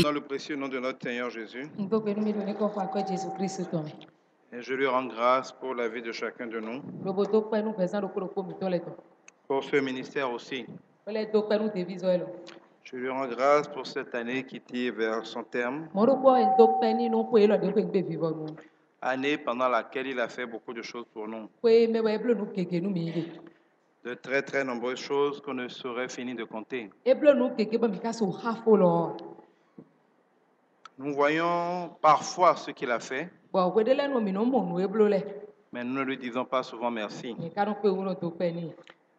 Dans le précieux nom de notre Seigneur Jésus, et je lui rends grâce pour la vie de chacun de nous, pour ce ministère aussi. Je lui rends grâce pour cette année qui tire vers son terme, année pendant laquelle il a fait beaucoup de choses pour nous, de très très nombreuses choses qu'on ne saurait finir de compter. Nous voyons parfois ce qu'il a fait, mais nous ne lui disons pas souvent merci.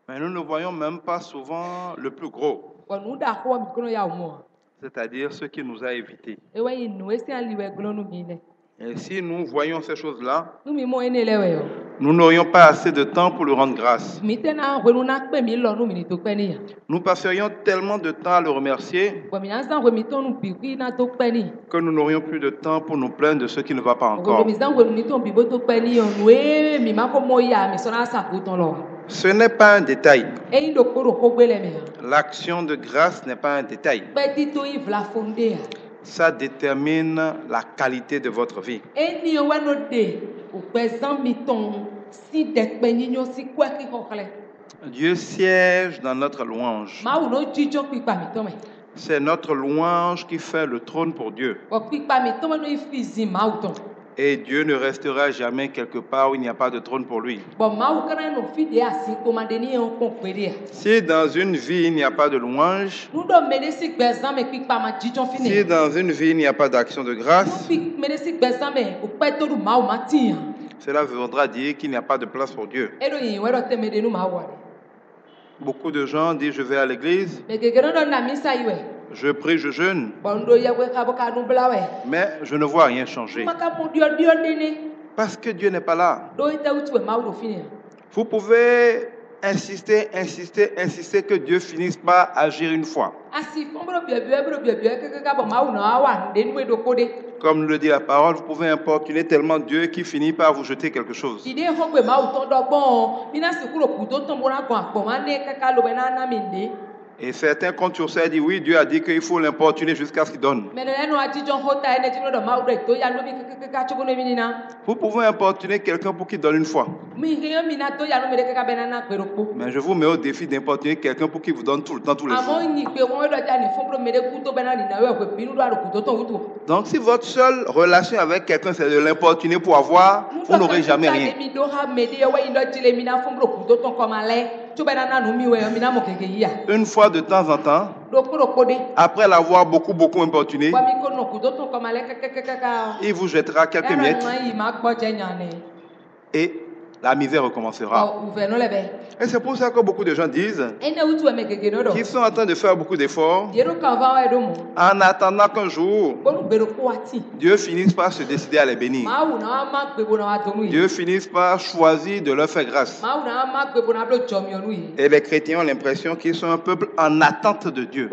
Mais nous ne voyons même pas souvent le plus gros, c'est-à-dire ce qu'il nous a évités. Et si nous voyons ces choses-là, nous n'aurions pas assez de temps pour lui rendre grâce. Nous passerions tellement de temps à le remercier que nous n'aurions plus de temps pour nous plaindre de ce qui ne va pas encore. Ce n'est pas un détail. L'action de grâce n'est pas un détail. Ça détermine la qualité de votre vie. Dieu siège dans notre louange. C'est notre louange qui fait le trône pour Dieu. Et Dieu ne restera jamais quelque part où il n'y a pas de trône pour lui. Si dans une vie il n'y a pas de louange, si dans une vie il n'y a pas d'action de grâce, cela voudra dire qu'il n'y a pas de place pour Dieu. Beaucoup de gens disent je vais à l'église, je prie, je jeûne, mais je ne vois rien changer. Parce que Dieu n'est pas là. Vous pouvez insister que Dieu finisse par agir une fois. Comme le dit la parole, vous pouvez importuner tellement Dieu qu'il finit par vous jeter quelque chose. Et certains comptent sur ça et disent oui, Dieu a dit qu'il faut l'importuner jusqu'à ce qu'il donne. Vous pouvez importuner quelqu'un pour qu'il donne une fois. Mais je vous mets au défi d'importuner quelqu'un pour qu'il vous donne tout le temps, tous les jours. Donc si votre seule relation avec quelqu'un c'est de l'importuner pour avoir, vous n'aurez jamais rien. Une fois de temps en temps, après l'avoir beaucoup importuné, il vous jettera quelques miettes et la misère recommencera. Et c'est pour ça que beaucoup de gens disent qu'ils sont en train de faire beaucoup d'efforts en attendant qu'un jour Dieu finisse par se décider à les bénir. Dieu finisse par choisir de leur faire grâce. Et les chrétiens ont l'impression qu'ils sont un peuple en attente de Dieu.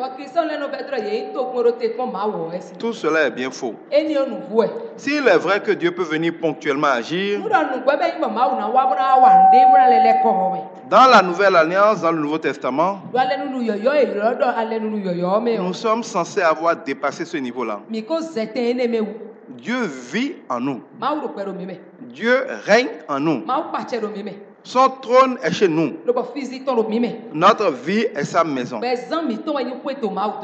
Tout cela est bien faux. S'il est vrai que Dieu peut venir ponctuellement agir, dans la Nouvelle Alliance, dans le Nouveau Testament, nous sommes censés avoir dépassé ce niveau-là. Dieu vit en nous. Dieu règne en nous. Son trône est chez nous. Notre vie est sa maison.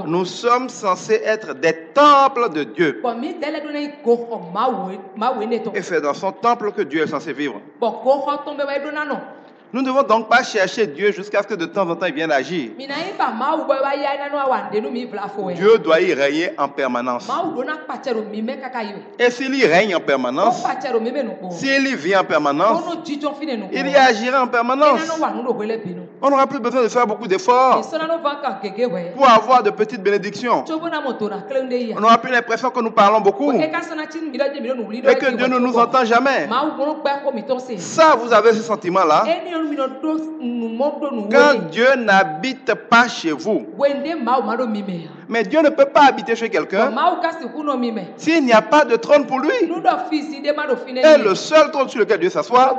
Nous sommes censés être des temples de Dieu. Et c'est dans son temple que Dieu est censé vivre. Nous ne devons donc pas chercher Dieu jusqu'à ce que de temps en temps il vienne agir. Dieu doit y régner en permanence. Et s'il y règne en permanence, s'il y vit en permanence, il y agira en permanence. On n'aura plus besoin de faire beaucoup d'efforts pour avoir de petites bénédictions. On n'aura plus l'impression que nous parlons beaucoup et que Dieu ne nous entend jamais. Ça, vous avez ce sentiment-là. Quand Dieu n'habite pas chez vous, mais Dieu ne peut pas habiter chez quelqu'un s'il n'y a pas de trône pour lui. Et le seul trône sur lequel Dieu s'assoit,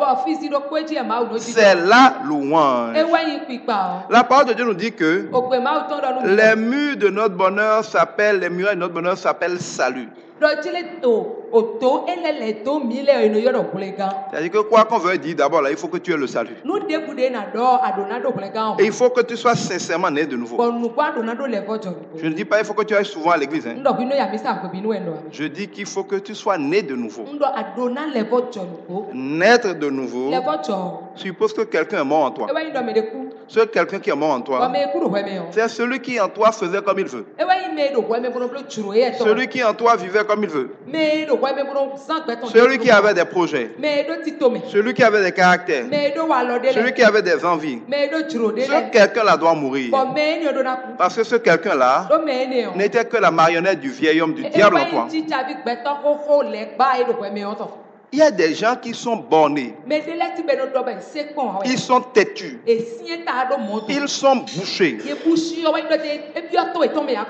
c'est la louange. La parole de Dieu nous dit que les murs de notre bonheur s'appellent, les murailles de notre bonheur s'appellent salut. C'est-à-dire que quoi qu'on veuille dire d'abord là, il faut que tu aies le salut. Et il faut que tu sois sincèrement né de nouveau. Je ne dis pas il faut que tu ailles souvent à l'église. Je dis qu'il faut que tu sois né de nouveau. Naître de nouveau suppose que quelqu'un est mort en toi. Ce quelqu'un qui est mort en toi, c'est celui qui en toi faisait comme il veut. Celui qui en toi vivait comme il veut. Celui qui avait des projets. Celui qui avait des caractères. Celui qui avait des envies. Ce quelqu'un-là doit mourir. Parce que ce quelqu'un-là n'était que la marionnette du vieil homme, du diable en toi. Il y a des gens qui sont bornés. Ils sont têtus. Ils sont bouchés.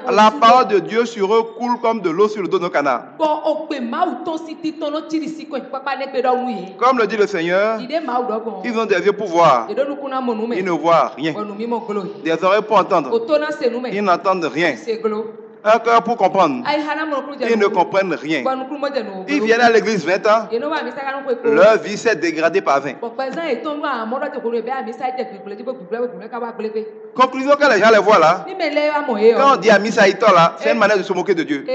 La parole de Dieu sur eux coule comme de l'eau sur le dos d'un canard. Comme le dit le Seigneur, ils ont des yeux pour voir. Ils ne voient rien. Des oreilles pour entendre. Ils n'entendent rien. Un cœur pour comprendre. Ils ne comprennent rien. Ils viennent à l'église 20 ans. Leur vie s'est dégradée par 20. Conclusion que les gens les voient là. Quand on dit à Missa Ito là, c'est une manière de se moquer de Dieu.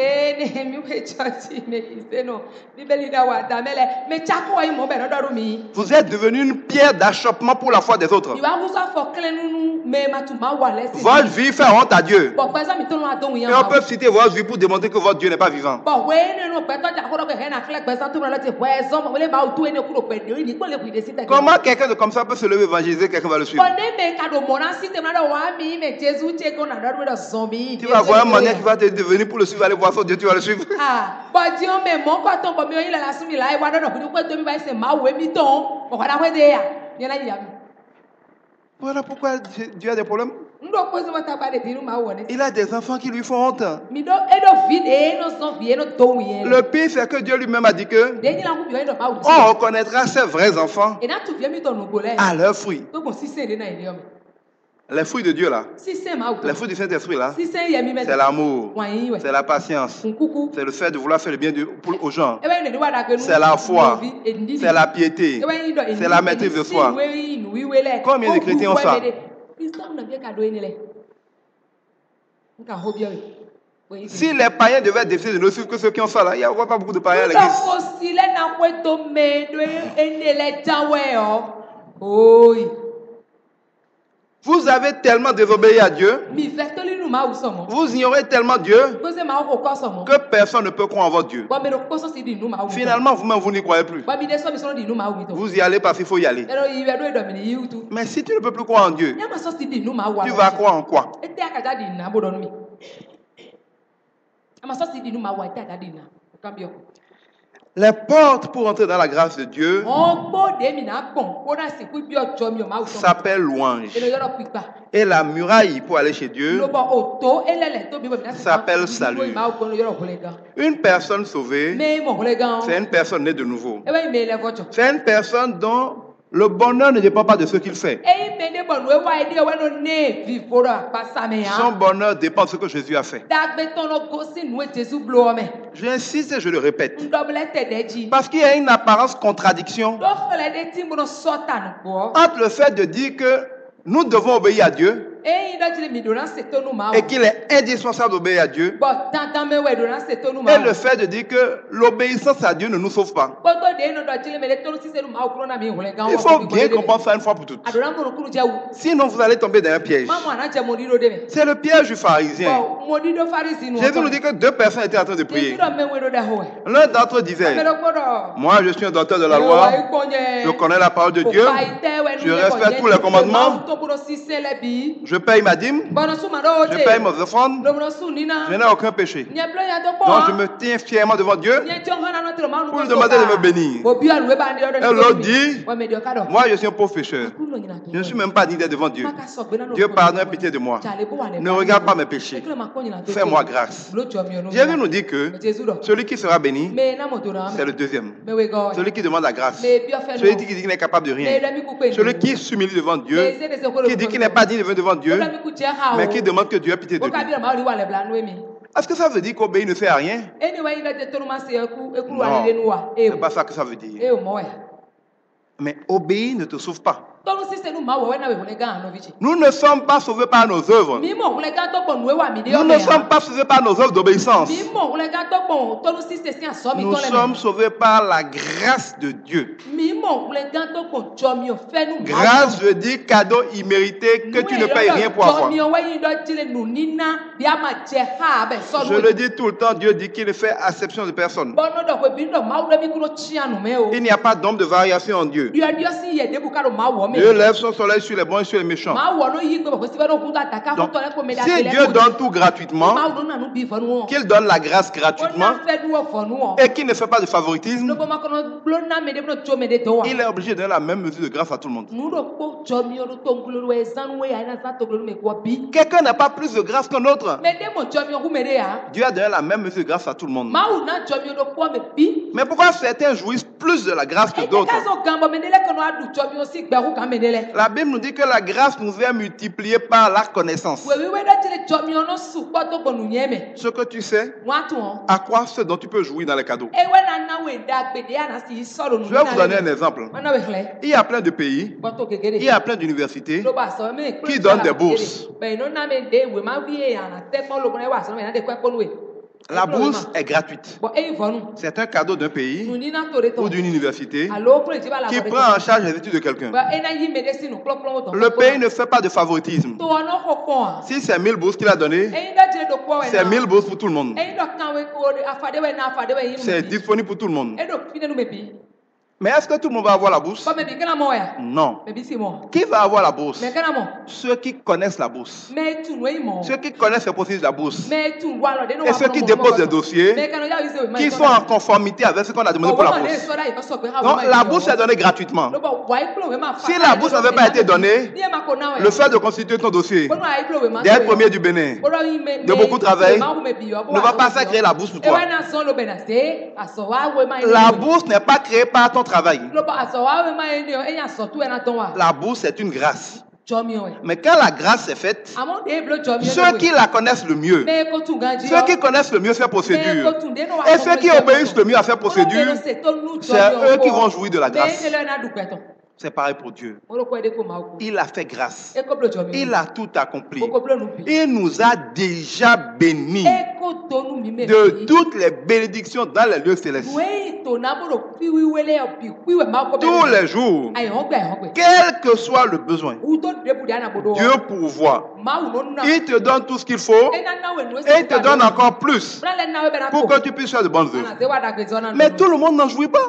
Vous êtes devenu une pierre d'achoppement pour la foi des autres. Votre vie fait honte à Dieu. Et on peut citer votre vie pour démontrer que votre Dieu n'est pas vivant. Comment quelqu'un de comme ça peut se lever évangéliser, quelqu'un va le suivre? Tu vas voir un manière qui va te devenir pour le suivre, aller voir son Dieu, tu vas le suivre. Voilà pourquoi Dieu a des problèmes. Il a des enfants qui lui font honte. Le pire, c'est que Dieu lui-même a dit que on reconnaîtra ses vrais enfants à leurs fruits. Les fruits de Dieu là, les fruits du Saint-Esprit là, c'est l'amour, c'est la patience, c'est le fait de vouloir faire le bien aux gens, c'est la foi, c'est la piété, c'est la maîtrise de soi. Combien de chrétiens ont ça? Si les païens devaient décider de ne suivre que ceux qui ont ça là, il n'y a pas beaucoup de païens à l'église. Vous avez tellement désobéi à Dieu, vous ignorez tellement Dieu que personne ne peut croire en votre Dieu. Finalement, vous-même, vous n'y croyez plus. Vous y allez parce qu'il faut y aller. Mais si tu ne peux plus croire en Dieu, tu vas croire en quoi? Les portes pour entrer dans la grâce de Dieu s'appellent louange. Et la muraille pour aller chez Dieu s'appelle salut. Une personne sauvée, c'est une personne née de nouveau. C'est une personne dont le bonheur ne dépend pas de ce qu'il fait. Son bonheur dépend de ce que Jésus a fait. J'insiste et je le répète. Parce qu'il y a une apparence contradiction entre le fait de dire que nous devons obéir à Dieu et qu'il est indispensable d'obéir à Dieu, et le fait de dire que l'obéissance à Dieu ne nous sauve pas. Il faut bien comprendre ça une fois pour toutes. Sinon vous allez tomber dans un piège. C'est le piège du pharisien. Jésus nous dit que deux personnes étaient en train de prier. L'un d'entre eux disait: moi je suis un docteur de la loi, je connais la parole de Dieu, je respecte tous les commandements, je paye ma dîme. dîmes, je paye mes offrandes, je n'ai aucun péché. Donc je me tiens fièrement devant Dieu pour lui demander de me bénir. Et l'autre dit, moi je suis un pauvre pécheur. Je ne suis même pas digne devant Dieu. Dieu pardonne, pitié de moi. Ne regarde pas mes péchés. Fais-moi grâce. Jésus nous dit que celui qui sera béni, c'est le deuxième. Celui qui demande la grâce. Celui qui dit qu'il n'est capable de rien. Celui qui s'humilie devant Dieu, qui dit qu'il n'est pas digne devant Dieu, mais qui demande que Dieu ait pitié de lui. Est-ce que ça veut dire qu'obéir ne sert à rien? Non, c'est pas ça que ça veut dire. Mais obéir ne te sauve pas. Nous ne sommes pas sauvés par nos œuvres. Nous ne sommes pas sauvés par nos œuvres d'obéissance. Nous sommes sauvés par la grâce de Dieu. Grâce veut dire cadeau immérité que tu ne payes rien pour avoir. Je le dis tout le temps, Dieu dit qu'il ne fait acception de personne. Il n'y a pas d'ombre de variation en Dieu. Dieu lève son soleil sur les bons et sur les méchants. Donc, si Dieu donne tout gratuitement, qu'il donne la grâce gratuitement et qu'il ne fait pas de favoritisme, il est obligé de donner la même mesure de grâce à tout le monde. Quelqu'un n'a pas plus de grâce qu'un autre. Dieu a donné la même mesure de grâce à tout le monde. Mais pourquoi certains jouissent plus de la grâce que d'autres? La Bible nous dit que la grâce nous est multipliée par la connaissance. Ce que tu sais, à quoi ce dont tu peux jouir dans les cadeaux. Je vais vous donner un exemple. Il y a plein de pays, il y a plein d'universités qui donnent des bourses. La bourse est gratuite. C'est un cadeau d'un pays ou d'une université qui prend en charge les études de quelqu'un. Le pays ne fait pas de favoritisme. Si c'est 1000 bourses qu'il a donné, c'est 1000 bourses pour tout le monde. C'est disponible pour tout le monde. Mais est-ce que tout le monde va avoir la bourse? Non. Qui va avoir la bourse? Ceux qui connaissent la bourse. Ceux qui connaissent les processus de la bourse. Et ceux qui déposent des dossiers qui sont en conformité avec ce qu'on a demandé pour la bourse. Donc la bourse est donnée gratuitement. Si la bourse n'avait pas été donnée, le fait de constituer ton dossier, d'être premier du Bénin, de beaucoup travailler, ne va pas faire créer la bourse pour toi. La bourse n'est pas créée par ton travail. La bourse est une grâce. Mais quand la grâce est faite, ceux qui la connaissent le mieux, ceux qui connaissent le mieux faire procédure, et ceux qui obéissent le mieux à faire procédure, c'est eux qui vont jouir de la grâce. C'est pareil pour Dieu. Il a fait grâce. Il a tout accompli. Il nous a déjà bénis de toutes les bénédictions dans les lieux célestes. Tous les jours, quel que soit le besoin, Dieu pourvoit. Il te donne tout ce qu'il faut et il te donne encore plus pour que tu puisses faire de bonnes œuvres. Mais tout le monde n'en jouit pas.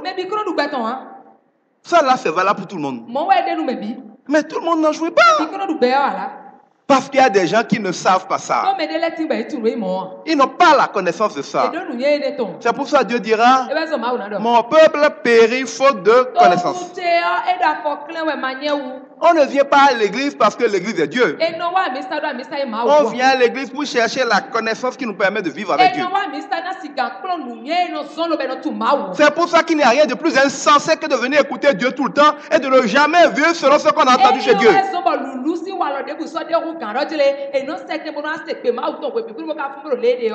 Ça là, c'est valable pour tout le monde. Mais tout le monde n'en jouit pas. Parce qu'il y a des gens qui ne savent pas ça. Ils n'ont pas la connaissance de ça. C'est pour ça que Dieu dira, mon peuple périt faute de connaissance. On ne vient pas à l'église parce que l'église est Dieu. On vient à l'église pour chercher la connaissance qui nous permet de vivre avec Dieu. C'est pour ça qu'il n'y a rien de plus insensé que de venir écouter Dieu tout le temps et de ne jamais vivre selon ce qu'on a entendu chez Dieu.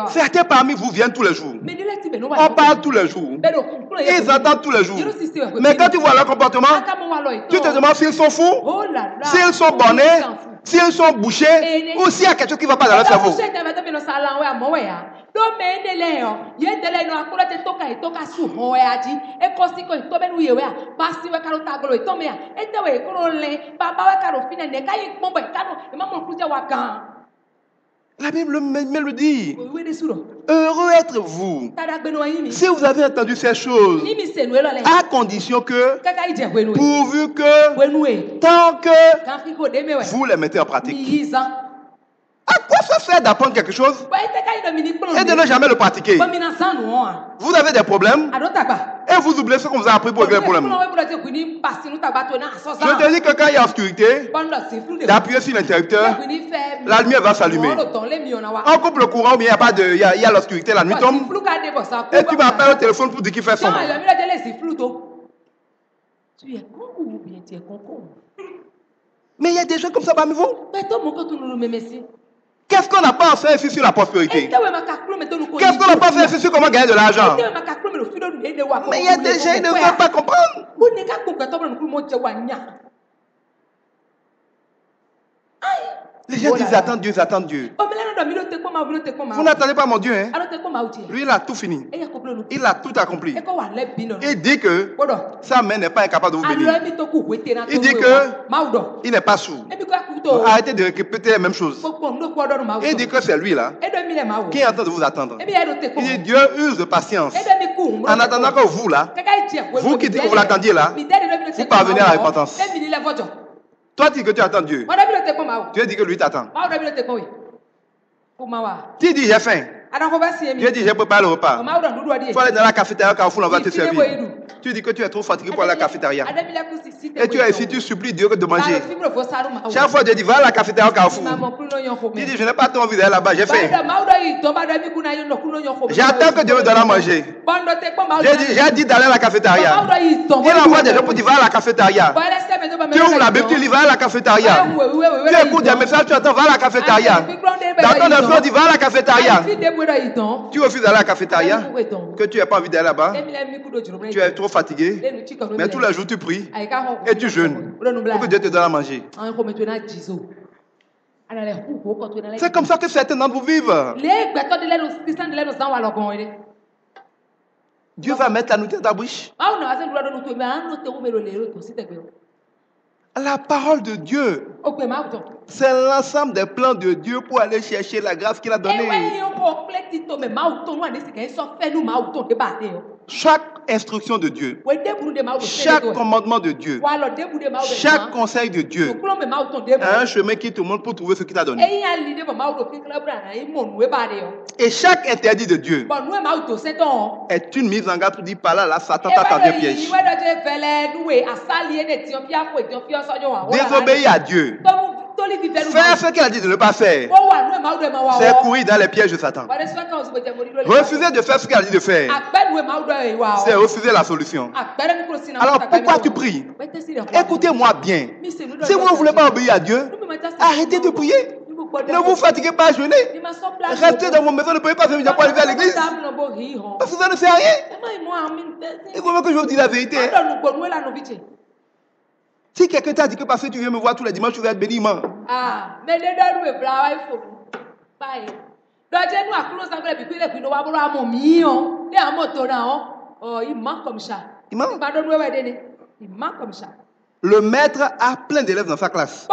Certains parmi vous viennent tous les jours. On parle tous les jours. Ils entendent tous les jours. Mais quand tu vois leur comportement, tu te demandes s'ils sont fous, s'ils sont bornés, s'ils sont bouchés, ou s'il y a quelque chose qui ne va pas dans leur cerveau. La Bible me le dit. Heureux êtes-vous si vous avez entendu ces choses, à condition que, pourvu que, tant que vous les mettez en pratique. À quoi ça sert d'apprendre quelque chose et de ne jamais le pratiquer? Vous avez des problèmes et vous oubliez ce qu'on vous a appris pour régler les problèmes. Je te dis que quand il y a obscurité, d'appuyer sur l'interrupteur, la lumière va s'allumer. On coupe le courant, mais il y a l'obscurité, la nuit tombe. Et tu m'appelles au téléphone pour dire qu'il fait sombre. Tu es con ou bien tu es con? Mais il y a des gens comme ça parmi vous. Qu'est-ce qu'on n'a pas fait ici sur la prospérité? Qu'est-ce qu'on n'a pas fait ici sur comment gagner de l'argent? Mais il y a des gens qui ne veulent pas comprendre. Les gens disent attends Dieu, attends Dieu. Vous n'attendez pas mon Dieu, hein? Lui, il a tout fini. Il a tout accompli. Il dit que sa main n'est pas incapable de vous bénir. Il dit que il n'est pas sourd. Arrêtez de répéter les mêmes choses. Il dit que c'est lui là qui est en train de vous attendre. Il dit Dieu use de patience. En attendant que vous là, vous qui dites que vous l'attendiez là, vous parvenez à la repentance. Toi, tu dis que tu attends Dieu. Dieu dit que lui t'attend. Tu dis j'ai faim. Dieu dit j'ai préparé le repas. Il faut aller dans la cafétéria car on va te servir. Tu dis que tu es trop fatigué pour aller à la cafétéria. Et tu es ici, tu supplies Dieu de manger. Chaque fois, Dieu dit va à la cafétéria Carrefour. Tu dis je n'ai pas trop envie d'aller là-bas, j'ai faim. J'attends que Dieu me donne à manger. J'ai dit d'aller à la cafétéria. Il envoie des gens pour dire va à la cafétéria. Tu ouvres la Bible, tu lis va à la cafétéria. Tu écoutes des messages, tu attends va à la cafétéria. Dans ton esprit, dit va à la cafétéria. Tu refuses d'aller à la cafétéria, que tu n'as pas envie d'aller là-bas. Tu es trop fatigué, mais tous les jours tu pries et tu jeûnes pour que Dieu te donne à manger. C'est comme ça que certains d'entre vous vivent. Dieu va mettre la nourriture dans ta bouche. La parole de Dieu, c'est l'ensemble des plans de Dieu pour aller chercher la grâce qu'il a donnée. Chaque instruction de Dieu, chaque commandement de Dieu, chaque conseil de Dieu a un chemin qui te montre pour trouver ce qu'il t'a donné. Et chaque interdit de Dieu est une mise en garde pour dire par là, Satan t'a tendu un piège. Désobéir à Dieu, faire ce qu'il a dit de ne pas faire, c'est courir dans les pièges de Satan. Refuser de faire ce qu'il a dit de faire, c'est refuser la solution. Alors pourquoi tu pries? Écoutez-moi bien. Si vous ne voulez pas obéir à Dieu, arrêtez de prier. Ne vous fatiguez pas à jeûner. Restez dans vos maisons, ne priez pas venir pour arriver à l'église. Parce que ça ne sert à rien. Il faut que je vous dise la vérité. Si quelqu'un t'a dit que parce que tu viens me voir tous les dimanches, tu vas être béni, il ment comme ça. Le maître a plein d'élèves dans sa classe.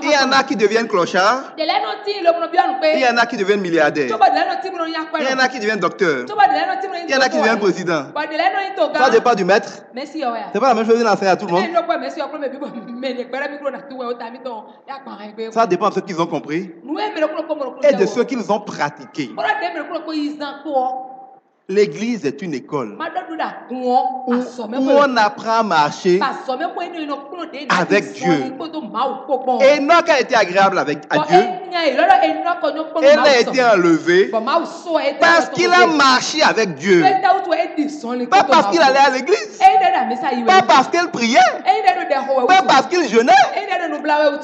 Il y en a qui deviennent clochards. Il y en a qui deviennent milliardaires. Il y en a qui deviennent docteurs. Il y en a qui deviennent présidents. Ça dépend du maître. C'est pas la même chose d'enseigner à tout le monde. Ça dépend de ce qu'ils ont compris et de ce qu'ils ont pratiqué. L'église est une école où on apprend à marcher avec Dieu. Enoch a été agréable à Dieu. Il a été enlevé parce qu'il a marché avec Dieu. Pas parce qu'il allait à l'église. Pas parce qu'il priait. Pas parce qu'il jeûnait.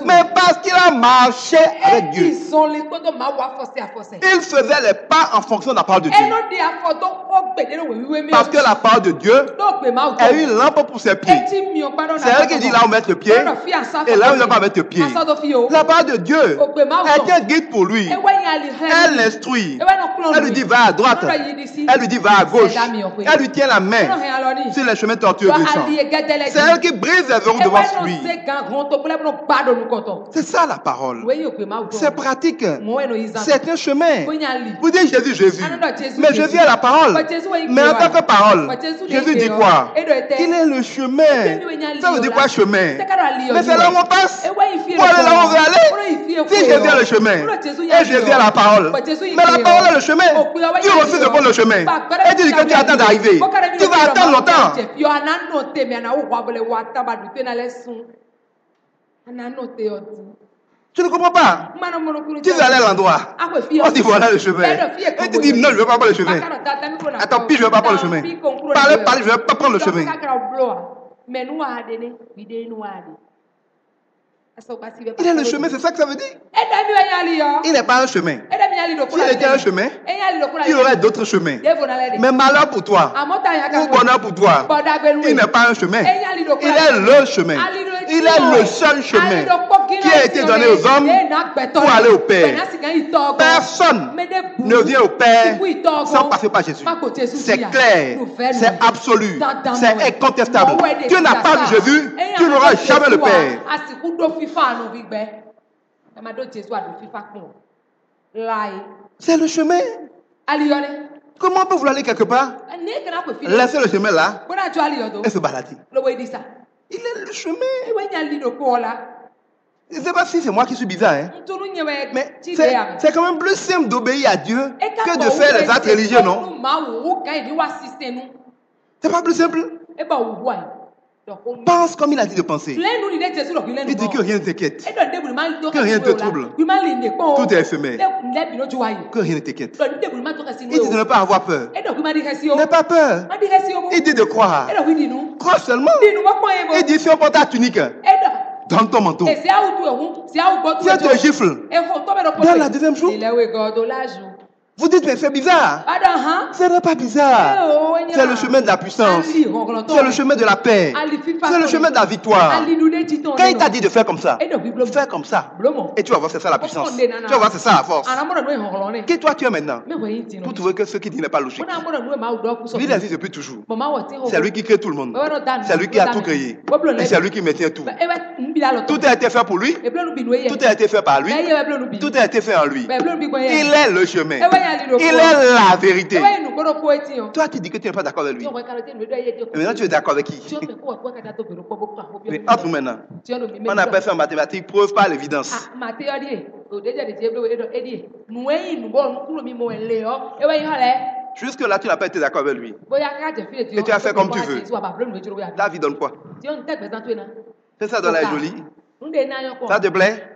Mais parce qu'il a marché avec Dieu. Il faisait les pas en fonction de la parole de Dieu. Parce que la parole de Dieu est une lampe pour ses pieds. C'est elle qui dit là où mettre le pied et là où il ne va pas mettre le pied. La parole de Dieu est un guide pour lui. Elle l'instruit. Elle lui dit va à droite. Elle lui dit va à gauche. Elle lui tient la main sur les chemins tortueux glissants. C'est elle qui brise les verrous devant lui. C'est ça la parole. C'est pratique. C'est un chemin. Vous dites Jésus. Mais Jésus est la parole. Mais en tant que parole, Jésus dit quoi? Qu'il est le chemin. Ça veut dire quoi chemin? Mais c'est là où on passe. Pour aller là où on veut aller. Jésus est le chemin. Et Jésus est la parole. Mais la parole est le chemin. Tu refuses de prendre le chemin. Et tu dis que tu attends d'arriver. Tu vas attendre longtemps. Tu ne comprends pas. Tu veux aller à l'endroit. On dit voilà le chemin. Et tu dis non, je ne veux pas prendre le chemin. Attends, puis je ne veux pas prendre le chemin. Parlez, je ne veux pas prendre le chemin. Il est le chemin, c'est ça que ça veut dire. Il n'est pas un chemin. S'il était un chemin, il y aurait d'autres chemins. Mais malheur pour toi, ou bonheur pour toi, il n'est pas un chemin. Il est le chemin. Il est le seul chemin qui a été donné aux hommes pour aller au Père. Personne ne vient au Père sans passer par Jésus. C'est clair, c'est absolu, c'est incontestable. Tu n'as pas vu Jésus, tu n'auras jamais le Père. C'est le chemin. Comment on peut vouloir aller quelque part? Laissez le chemin là et se balader. Il est le chemin. Je ne sais pas si c'est moi qui suis bizarre, hein? Mais c'est quand même plus simple d'obéir à Dieu que de faire les actes religieux, non? C'est pas plus simple? Pense comme il a dit de penser. Il dit que rien ne t'inquiète, que rien ne te trouble, tout est éphémère, que rien ne t'inquiète. Il dit de ne pas avoir peur. N'aie pas peur. Il dit de croire. Crois seulement. Il dit si on porte ta tunique, donne ton manteau. Si on te gifle, donne la deuxième jour. Vous dites, mais c'est bizarre. Ce n'est pas bizarre. C'est le chemin de la puissance. C'est le chemin de la paix. C'est le chemin de la victoire. Quand il t'a dit de faire comme ça, fais comme ça. Et tu vas voir, c'est ça la puissance. Tu vas voir, c'est ça la force. Qui toi tu es maintenant? Pour trouver que ce qu'il dit n'est pas logique. Lui, il existe depuis toujours. C'est lui qui crée tout le monde. C'est lui qui a tout créé. Et c'est lui qui maintient tout. Tout a été fait pour lui. Tout a été fait par lui. Tout a été fait en lui. Il est le chemin. Il est la vérité. Toi, tu dis que tu n'es pas d'accord avec lui. Et maintenant, tu es d'accord avec qui? Mais entre nous maintenant. On appelle ça en mathématiques preuve par l'évidence. Jusque là, tu n'as pas été d'accord avec lui. Et tu as fait comme tu veux. Ta vie donne quoi? C'est ça, donne la jolie. Ça te plaît?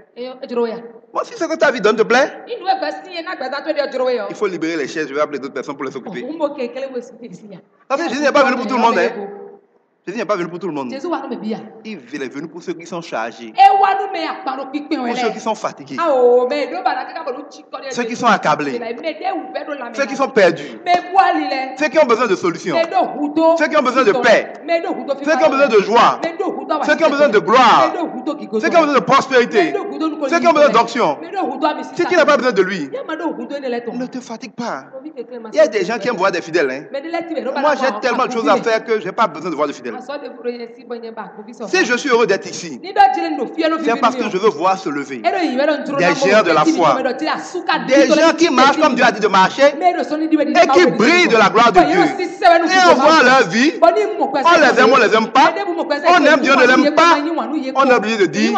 Moi, si c'est que ta vie donne te plaît, il faut libérer les chaises. Je vais appeler d'autres personnes pour les occuper. Parce que Jésus n'est pas venu pour tout le monde. Hein. Jésus n'est pas venu pour tout le monde. Il est venu pour ceux qui sont chargés. Pour ceux qui sont fatigués. Ceux qui sont accablés. Ceux qui sont perdus. Ceux qui ont besoin de solutions. Ceux qui ont besoin de paix. Ceux qui ont besoin de joie. Ceux qui ont besoin de gloire. Ceux qui ont besoin de prospérité. Ceux qui ont besoin d'onction. Si tu n'as pas besoin de lui, ne te fatigue pas. Il y a des gens qui aiment voir des fidèles. Hein. Moi, j'ai tellement de choses à faire que je n'ai pas besoin de voir de fidèles. Si je suis heureux d'être ici, c'est parce que je veux voir se lever des géants de la foi, des gens qui marchent comme Dieu a dit de marcher et qui brillent de la gloire de Dieu. Et on voit leur vie, on les aime pas, on aime Dieu, on ne l'aime pas, on est obligé de dire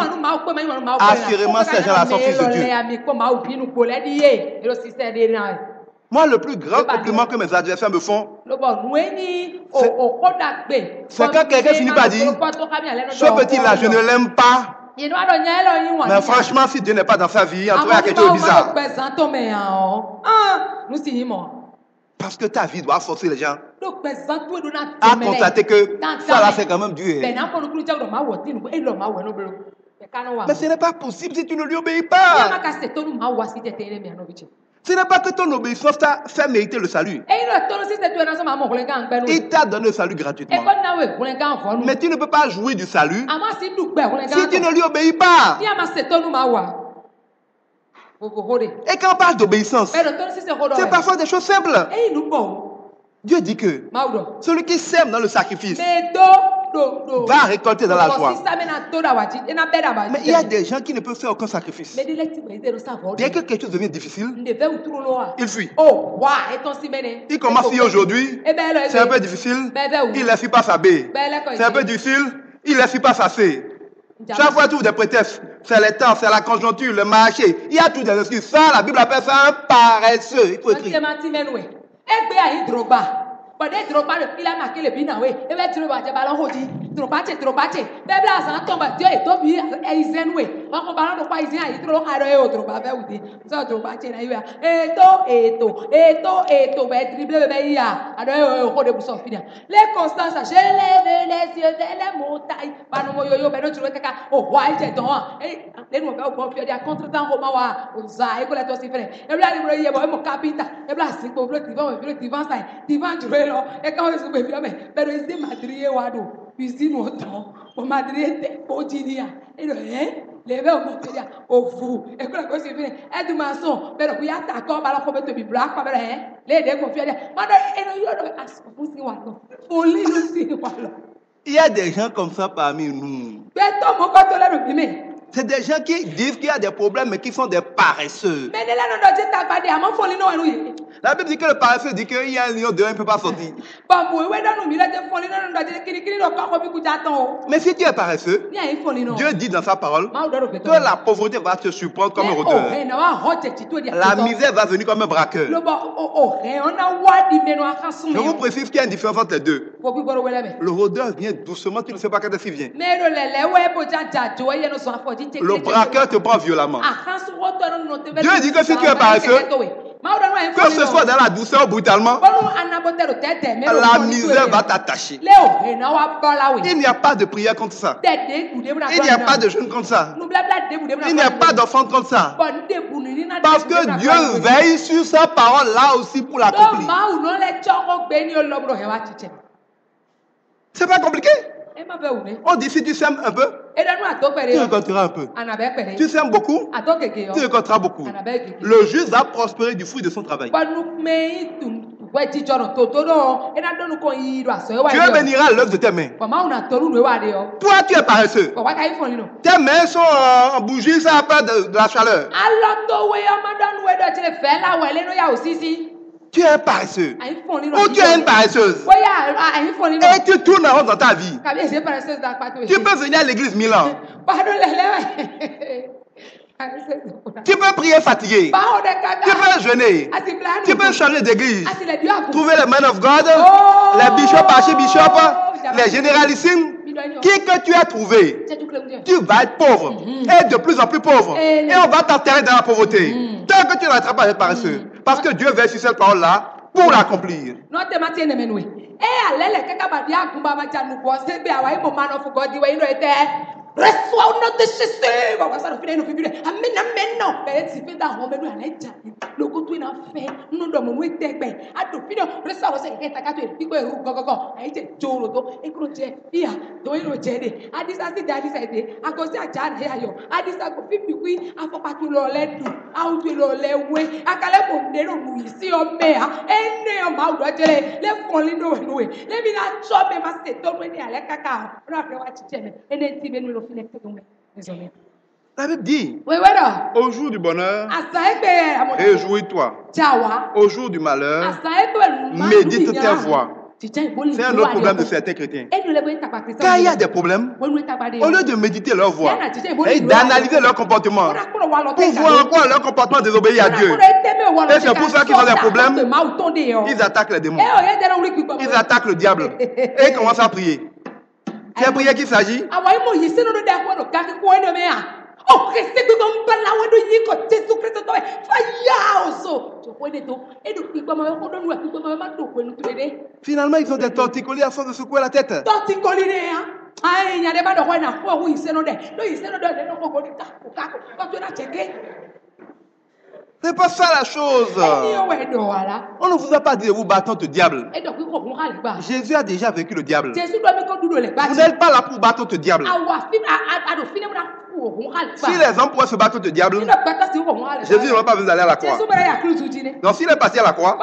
assurément ces gens-là sont fils de Dieu. Moi, le plus grand compliment que mes adversaires me font, c'est quand quelqu'un finit par dire, ce petit-là, je ne l'aime pas. Mais franchement, si Dieu n'est pas dans sa vie, en tout cas, il y a quelque chose de bizarre. Parce que ta vie doit forcer les gens à constater que ça là, c'est quand même Dieu. Mais ce n'est pas possible si tu ne lui obéis pas. Ce n'est pas que ton obéissance t'a fait mériter le salut. Il t'a donné le salut gratuitement. Mais tu ne peux pas jouir du salut si tu ne lui obéis pas. Et quand on parle d'obéissance, c'est parfois des choses simples. Dieu dit que celui qui sème dans le sacrifice va récolter dans la joie. Mais il y a des gens qui ne peuvent faire aucun sacrifice. Dès que quelque chose devient difficile, il fuit. Il commence à dire aujourd'hui, c'est un peu difficile, il ne laisse pas sa B. C'est un peu difficile, il ne laisse pas sa C. Chaque fois, tu trouves des prétextes. C'est le temps, c'est la conjoncture, le marché. Il y a toutes des excuses. Ça, la Bible appelle ça un paresseux. Il faut écrire. Bade Drogba le fila marqué le binawe et va Drogba de ballon hodi Drogba bebla san tomba Dieu et tobi eizenwe on ko ballon do pa izen ayi tro aro e o Drogba fe udi so Drogba na iwa eto be dribble be ya ado e o ko de buso fina les constances je lève les yeux vers les montagnes panu mo yoyo be no tro kaka o wa ije don e le mo be o bon fi dia contre temps roma wa o za e ko le to si fere e bla libro ye bo e mo capita e bla si ko blo divan sai divan et quand vous avez vu, mais c'est Madrid Wado, cuisine autant, au Madrid, au Tinia, et le les verres au Montpellier, au fou, et que la chose est finie, et du maçon, mais oui, d'accord, alors qu'on peut te black, comme les deux confiants, il y a des gens comme ça parmi nous. C'est des gens qui disent qu'il y a des problèmes, mais qui sont des paresseux. La Bible dit que le paresseux dit qu'il y a un lion dehors, il ne peut pas sortir. Mais si tu es paresseux, Dieu dit dans sa parole que la pauvreté va te surprendre comme un rôdeur. La misère va venir comme un braqueur. Je vous précise qu'il y a une différence entre les deux. Le rôdeur vient doucement, tu ne sais pas quand il vient. Le braqueur te prend violemment. Dieu dit que si tu es paresseux, que ce soit dans la douceur ou brutalement, la misère va t'attacher. Il n'y a pas de prière contre ça. Il n'y a pas de jeûne contre ça. Il n'y a pas d'offrande contre ça. Parce que Dieu veille sur sa parole là aussi pour l'accomplir. C'est pas compliqué. On dit si tu sèmes un peu, tu récolteras un peu. Tu sèmes beaucoup, tu récolteras beaucoup. Le juste va prospérer du fruit de son travail. Dieu bénira l'œuvre de tes mains. Toi, tu es paresseux. Tes mains sont en bougie, ça n'a pas de la chaleur. Tu es paresseux. Ou tu es une paresseuse. Et tu tournes en rond dans ta vie. Tu peux venir à l'église 1000 ans. Tu peux prier fatigué. Tu peux jeûner. Tu peux changer d'église. Trouver les men of God, les bishops, archibishops, les généralissimes. Qui que tu as trouvé, tu vas être pauvre. Et de plus en plus pauvre. Et on va t'enterrer dans la pauvreté. Tant que tu n'arrêteras pas d'être paresseux. Parce que Dieu veille sur cette parole-là pour l'accomplir. Reçois au nom de Jésus. La Bible dit, au jour du bonheur, réjouis-toi. Au jour du malheur, médite tes voies. C'est un autre problème de certains chrétiens. Quand il y a des problèmes, au lieu de méditer leur voie et d'analyser leur comportement, pour voir en quoi leur comportement désobéit à Dieu, et c'est pour ça qu'ils ont des problèmes, ils attaquent les démons. Ils attaquent le diable. Et ils commencent à prier. C'est à prière qu'il s'agit. Finalement, ils ont des torticolis à force de secouer la tête. C'est pas ça la chose. On ne vous a pas dit de vous battre contre le diable. Jésus a déjà vécu le diable. Vous n'êtes pas là pour battre contre le diable. Si les hommes pouvaient se battre contre le diable, Jésus n'aurait pas besoin d'aller à la croix. Donc s'il est passé à la croix,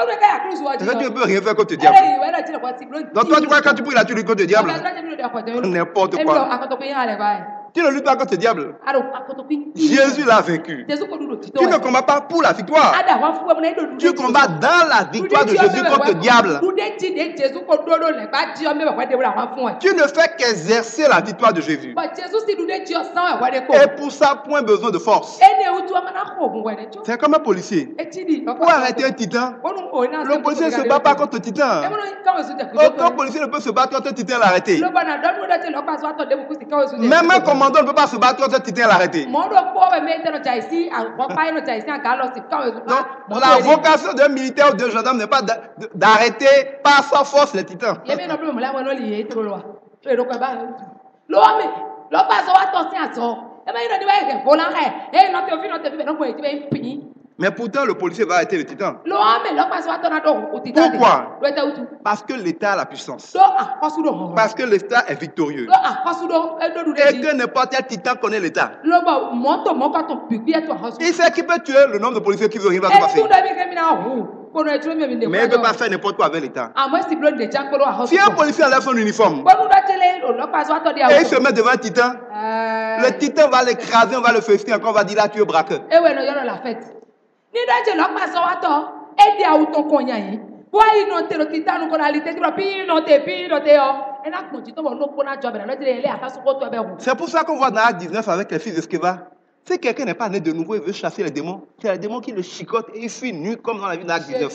tu ne peux rien faire contre le diable. Donc toi tu crois que quand tu pries là, tu luttes contre le diable? N'importe quoi. Tu ne luttes pas contre le diable. Jésus l'a vaincu. Tu ne combats pas pour la victoire. Tu combats dans la victoire de Jésus contre le diable. Tu ne fais qu'exercer la victoire de Jésus. Et pour ça, point besoin de force. C'est comme un policier. Pour arrêter un titan, le policier ne se bat pas contre le titan. Aucun policier ne peut se battre contre un titan et l'arrêter. Même un commandant ne peut pas se battre contre un titan et l'arrêter. Donc, la vocation d'un militaire ou d'un gendarme n'est pas d'arrêter par sa force les titans. Mais pourtant, le policier va arrêter le titan. Pourquoi? Parce que l'État a la puissance. Parce que l'État est victorieux. Et que n'importe quel titan connaît l'État. Il sait qu'il peut tuer le nombre de policiers qui veut, rien va se passer. Mais il ne peut pas faire n'importe quoi avec l'État. Si un policier enlève son uniforme et il se met devant un titan, le titan va l'écraser, on va le fester encore, on va dire là tu es braqueur. C'est pour ça qu'on voit dans Acte 19 avec les fils de Sceva. Si quelqu'un n'est pas né de nouveau et veut chasser les démons, c'est les démons qui le chicotent et il fuit nu comme dans la vie d'Acte 19.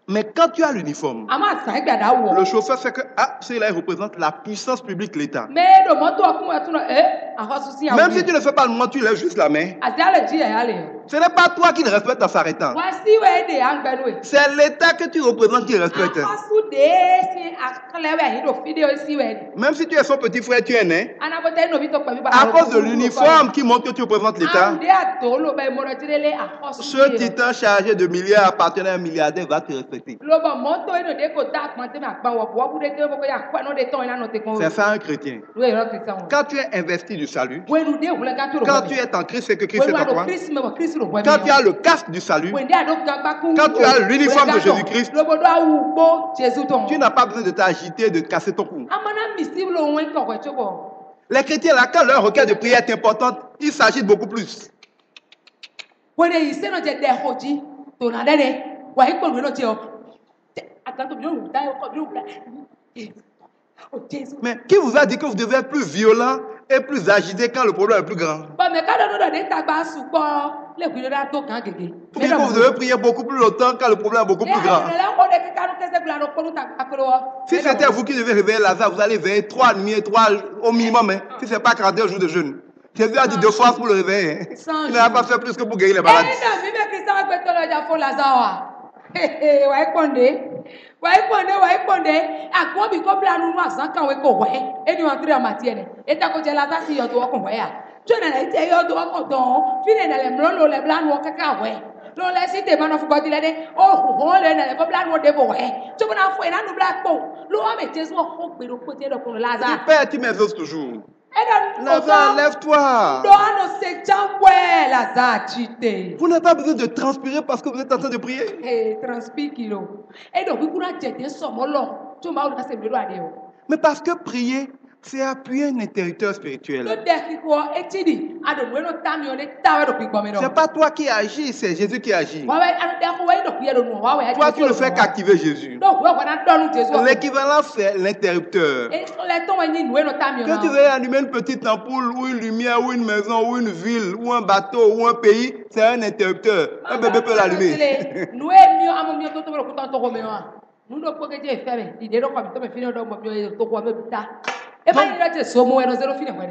Mais quand tu as l'uniforme, le chauffeur sait que celui-là représente la puissance publique, l'État. Même si tu ne fais pas le mouvement, tu lèves juste la main. Ce n'est pas toi qui le respecte en s'arrêtant. C'est l'État que tu représentes qui le respecte. Même si tu es son petit frère, tu es né. À cause de l'uniforme qui montre que tu représentes l'État, ce titan chargé de milliards appartenant à un milliardaire va te respecter. C'est ça un chrétien. Quand tu es investi du salut, quand tu es en Christ, c'est que Christ est en toi. Quand tu as le casque du salut, quand tu as l'uniforme de Jésus-Christ, tu n'as pas besoin de t'agiter, de casser ton cou. Les chrétiens, là, quand leur requête de prière est importante, ils s'agitent beaucoup plus. Mais qui vous a dit que vous devez être plus violent et plus agité quand le problème est plus grand? Ou bien que vous devez prier beaucoup plus longtemps quand le problème est beaucoup plus grand? Si c'était vous qui devez réveiller Lazare, vous allez veiller 3 nuits et 3 au minimum. Hein, si ce n'est pas 41 jours de jeûne. Jésus a dit 2 fois pour le réveiller. Il n'a pas fait plus que pour guérir les malades. Père, tu m'exauces toujours. Lazare, lève-toi. Vous n'avez pas besoin de transpirer parce que vous êtes en train de prier. Mais parce que prier, c'est appuyer un interrupteur spirituel. C'est pas toi qui agis, c'est Jésus qui agit. Toi, tu ne fais qu'activer Jésus. L'équivalent, c'est l'interrupteur. Quand tu veux allumer une petite ampoule, ou une lumière, ou une maison, ou une ville, ou un bateau, ou un pays, c'est un interrupteur. Un bébé peut l'allumer.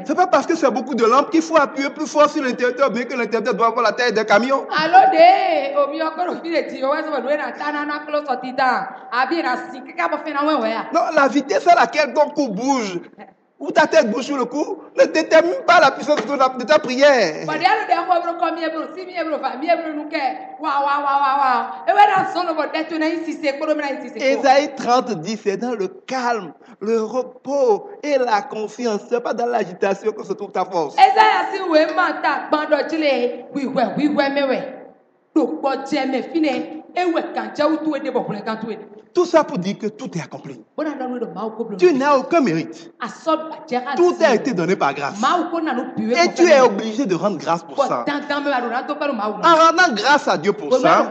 C'est pas parce que c'est beaucoup de lampes qu'il faut appuyer plus fort sur l'interrupteur, bien que l'interrupteur doit avoir la taille d'un camion. Non, la vitesse à laquelle ton cou bouge ou ta tête bouge sur le cou, ne détermine pas la puissance de ta prière. Ésaïe 30 dit, c'est dans le calme, le repos et la confiance. Ce n'est pas dans l'agitation que se trouve ta force. Tout ça pour dire que tout est accompli. Tu n'as aucun mérite. Tout a été donné par grâce. Et tu es obligé de rendre grâce pour ça. En rendant grâce à Dieu pour ça,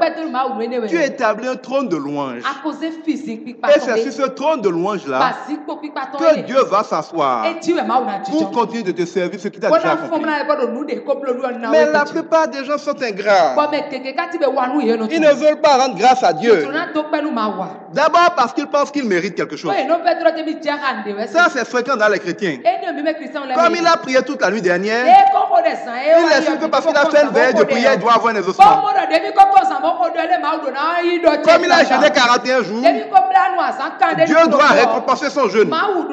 tu établis un trône de louange. Et c'est sur ce trône de louange-là que Dieu va s'asseoir pour continuer de te servir ce qu'il t'a déjà accompli. Mais la plupart des gens sont ingrats. Ils ne veulent pas rendre grâce à Dieu. D'abord parce qu'ils pensent qu'ils méritent quelque chose. Ça, c'est fréquent dans les chrétiens. Comme il a prié toute la nuit dernière, il estime que parce qu'il a fait une veille de prière, il doit avoir un exaucement. Comme il a jeûné 41 jours, Dieu doit récompenser son jeûne. Comme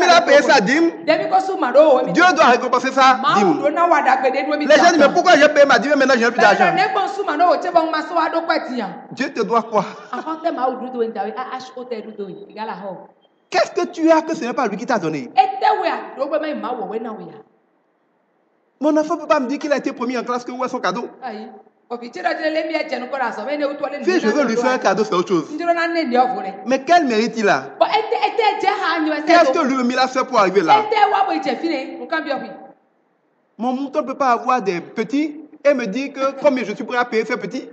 il a payé sa dîme, Dieu doit récompenser sa dîme. Les gens disent, mais pourquoi j'ai payé ma dîme et maintenant je n'ai plus d'argent? Dieu te doit quoi? Qu'est-ce que tu as que ce n'est pas lui qui t'a donné? Mon enfant ne peut pas me dire qu'il a été premier en classe, que où est son cadeau? Si je veux lui faire un cadeau, c'est autre chose. Mais quel mérite il a? Qu'est-ce que lui il a fait pour arriver là? Mon mouton ne peut pas avoir des petits et me dire que comme je suis prêt à payer ces petits.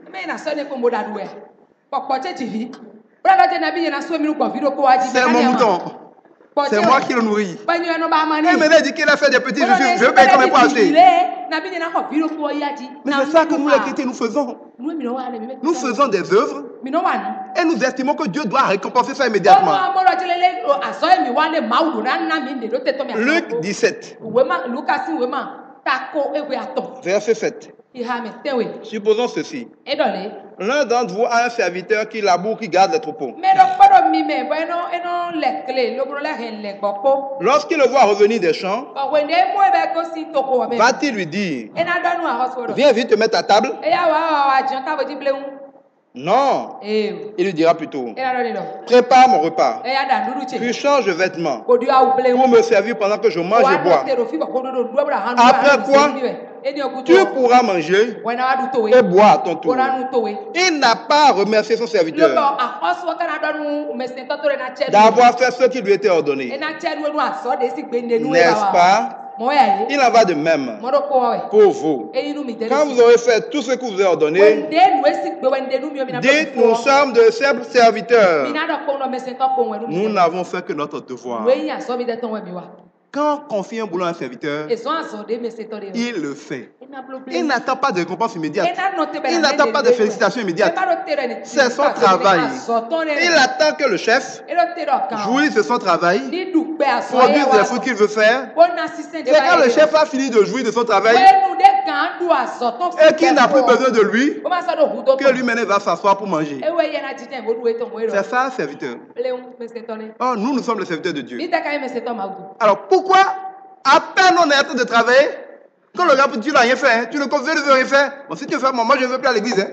C'est mon mouton. C'est moi qui le nourris. Et maintenant, il dit qu'il a fait des petits, je vais payer combien pour acheter? Mais c'est ça que nous, les chrétiens, nous faisons. Nous faisons des œuvres et nous estimons que Dieu doit récompenser ça immédiatement. Luc 17, verset 7. Supposons ceci. L'un d'entre vous a un serviteur qui laboure, qui garde les troupeaux. Lorsqu'il le voit revenir des champs, va-t-il lui dire, viens vite te mettre à table? Non. Il lui dira plutôt, prépare mon repas, puis change de vêtements pour me servir pendant que je mange et bois. Après quoi, tu pourras manger et boire à ton tour. Il n'a pas remercié son serviteur d'avoir fait ce qui lui était ordonné. N'est-ce pas? Il en va de même pour vous. Quand vous aurez fait tout ce que vous avez ordonné, dites, nous sommes de simples serviteurs. Nous n'avons fait que notre devoir. Quand on confie un boulot à un serviteur, il le fait. Il n'attend pas de récompense immédiate. Il n'attend pas de félicitations immédiates. C'est son travail. Il attend que le chef jouisse de son travail, produise les fruits qu'il veut faire. C'est quand le chef a fini de jouir de son travail et qu'il n'a plus besoin de lui, que lui-même va s'asseoir pour manger. C'est ça, un serviteur. Oh, nous sommes les serviteurs de Dieu. Alors, pourquoi, à peine on est en train de travailler, quand le gars dit, tu n'as rien fait, hein, tu ne veux rien faire. Bon, si tu fais, moi, je ne veux plus à l'église. Hein.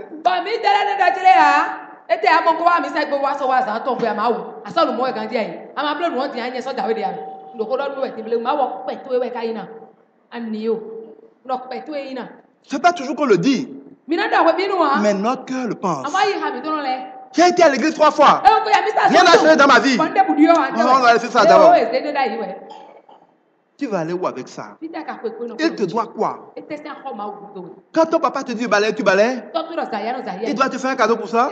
Ce n'est pas toujours qu'on le dit, mais notre cœur le pense. J'ai été à l'église 3 fois. Rien n'a changé dans ma vie. On va laisser ça d'abord. Tu vas aller où avec ça? Il te doit quoi? Quand ton papa te dit balayer, tu balayes. Il doit te faire un cadeau pour ça.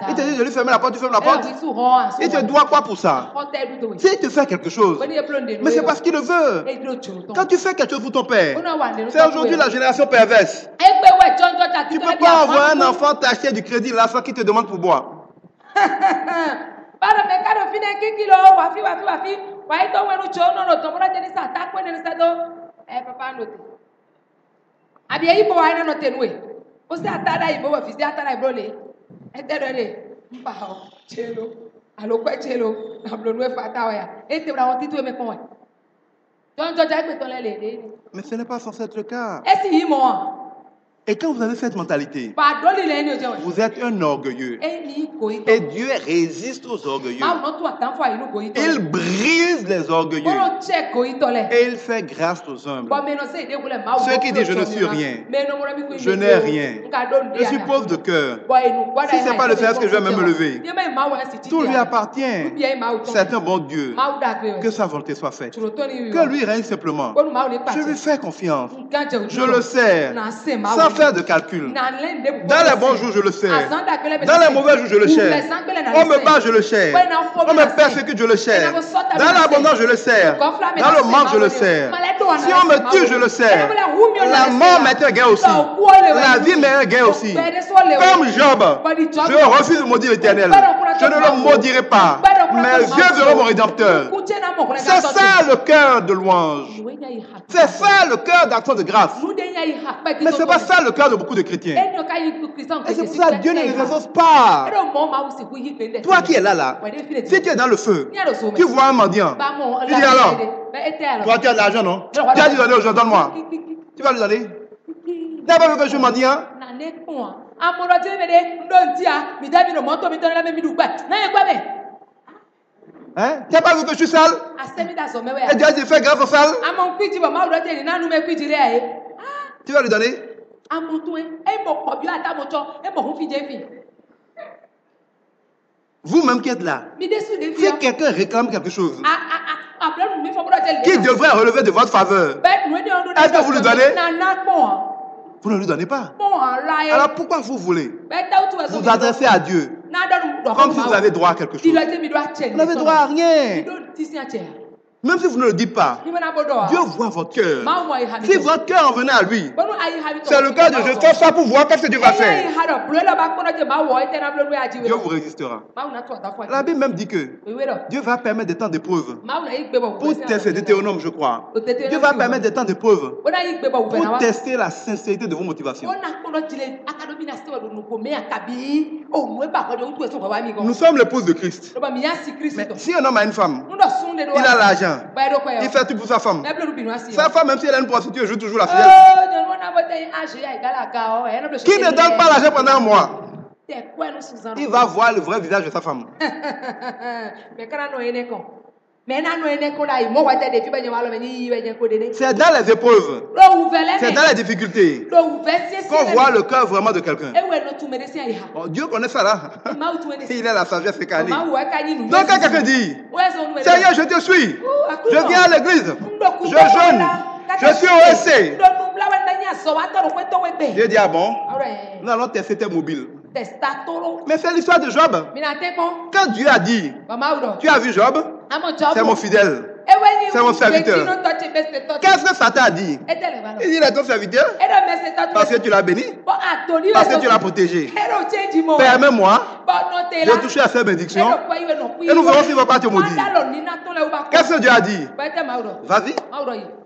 Il te dit de lui fermer la porte, tu fermes la porte. Il te doit quoi pour ça? S'il te fait quelque chose, mais c'est parce qu'il le veut. Quand tu fais quelque chose pour ton père, c'est aujourd'hui la génération perverse. Tu ne peux pas avoir un enfant t'acheter du crédit là sans qu'il te demande pour boire. Mais ce n'est pas censé être le cas. Et quand vous avez cette mentalité, vous êtes un orgueilleux. Et Dieu résiste aux orgueilleux. Il brise les orgueilleux. Et il fait grâce aux humbles. Ceux qui disent je ne suis rien, je n'ai rien, je suis pauvre de cœur. Si ce n'est pas le Seigneur, que je vais même me lever. Tout lui appartient. C'est un bon Dieu. Que sa volonté soit faite. Que lui règne simplement. Je lui fais confiance. Je le sais. Sans faire de calcul. Dans les bons jours, je le sais. Dans les mauvais jours, je le sais. On me bat, je le sais. On me persécute, je le sais. Dans l'abondance, je le sais. Dans le manque, je le sais. Si on me tue, je le sais. La mort m'est un gain aussi. La vie m'est un gain aussi. Comme Job, je refuse de maudire l'Éternel. Je ne le maudirai pas. Mes yeux verront mon Rédempteur. C'est ça le cœur de louange. C'est ça le cœur d'action de grâce. Mais ce n'est pas ça le cœur de beaucoup de chrétiens. Et c'est pour ça que Dieu ne les exauce pas. Toi qui es là, si tu es dans le feu, tu vois un mendiant, tu dis alors, toi tu as de l'argent, non? Tu as dit donner aux gens, donne-moi. Tu vas lui donner? Tu n'as pas vu que je suis mendiant? Hein? Tu n'as pas vu que je suis sale? Et Dieu a dit fais grâce au sale. Tu vas lui donner? Vous-même qui êtes là, si quelqu'un réclame quelque chose qui devrait relever de votre faveur, est-ce que vous lui donnez? Vous ne lui donnez pas. Alors pourquoi vous voulez vous adresser à Dieu comme si vous avez droit à quelque chose? Vous n'avez droit à rien. Même si vous ne le dites pas, Dieu voit votre cœur. Si votre cœur en venait à lui, c'est le cas de je fais ça pour voir qu'est-ce que Dieu va faire. Dieu vous résistera. La Bible même dit que Dieu va permettre des temps d'épreuve. Pour tester, Deutéronome je crois. Dieu va permettre des temps d'épreuve pour tester la sincérité de vos motivations. Nous sommes l'épouse de Christ. Mais si un homme a une femme, il a l'argent, il fait tout pour sa femme. Sa femme, même si elle a une prostituée, joue toujours la fidèle. Qui ne donne pas l'argent pendant un mois, il va voir le vrai visage de sa femme. C'est dans les épreuves, c'est dans les difficultés qu'on voit le cœur vraiment de quelqu'un. Oh, Dieu connaît ça là. Il est la sagesse écalée. Donc quand quelqu'un dit Seigneur, je te suis, je viens à l'église, je jeûne, je suis au SC. Dieu dit ah bon, nous allons tester tes mobiles. Mais c'est l'histoire de Job. Quand Dieu a dit, tu as vu Job, c'est mon fidèle, c'est mon serviteur. Qu'est-ce que Satan a dit? Il dit, il est ton serviteur parce que tu l'as béni, parce que tu l'as protégé. Permets-moi de toucher à cette bénédiction et nous verrons s'il ne va pas te maudire. Qu'est-ce que Dieu a dit? Vas-y,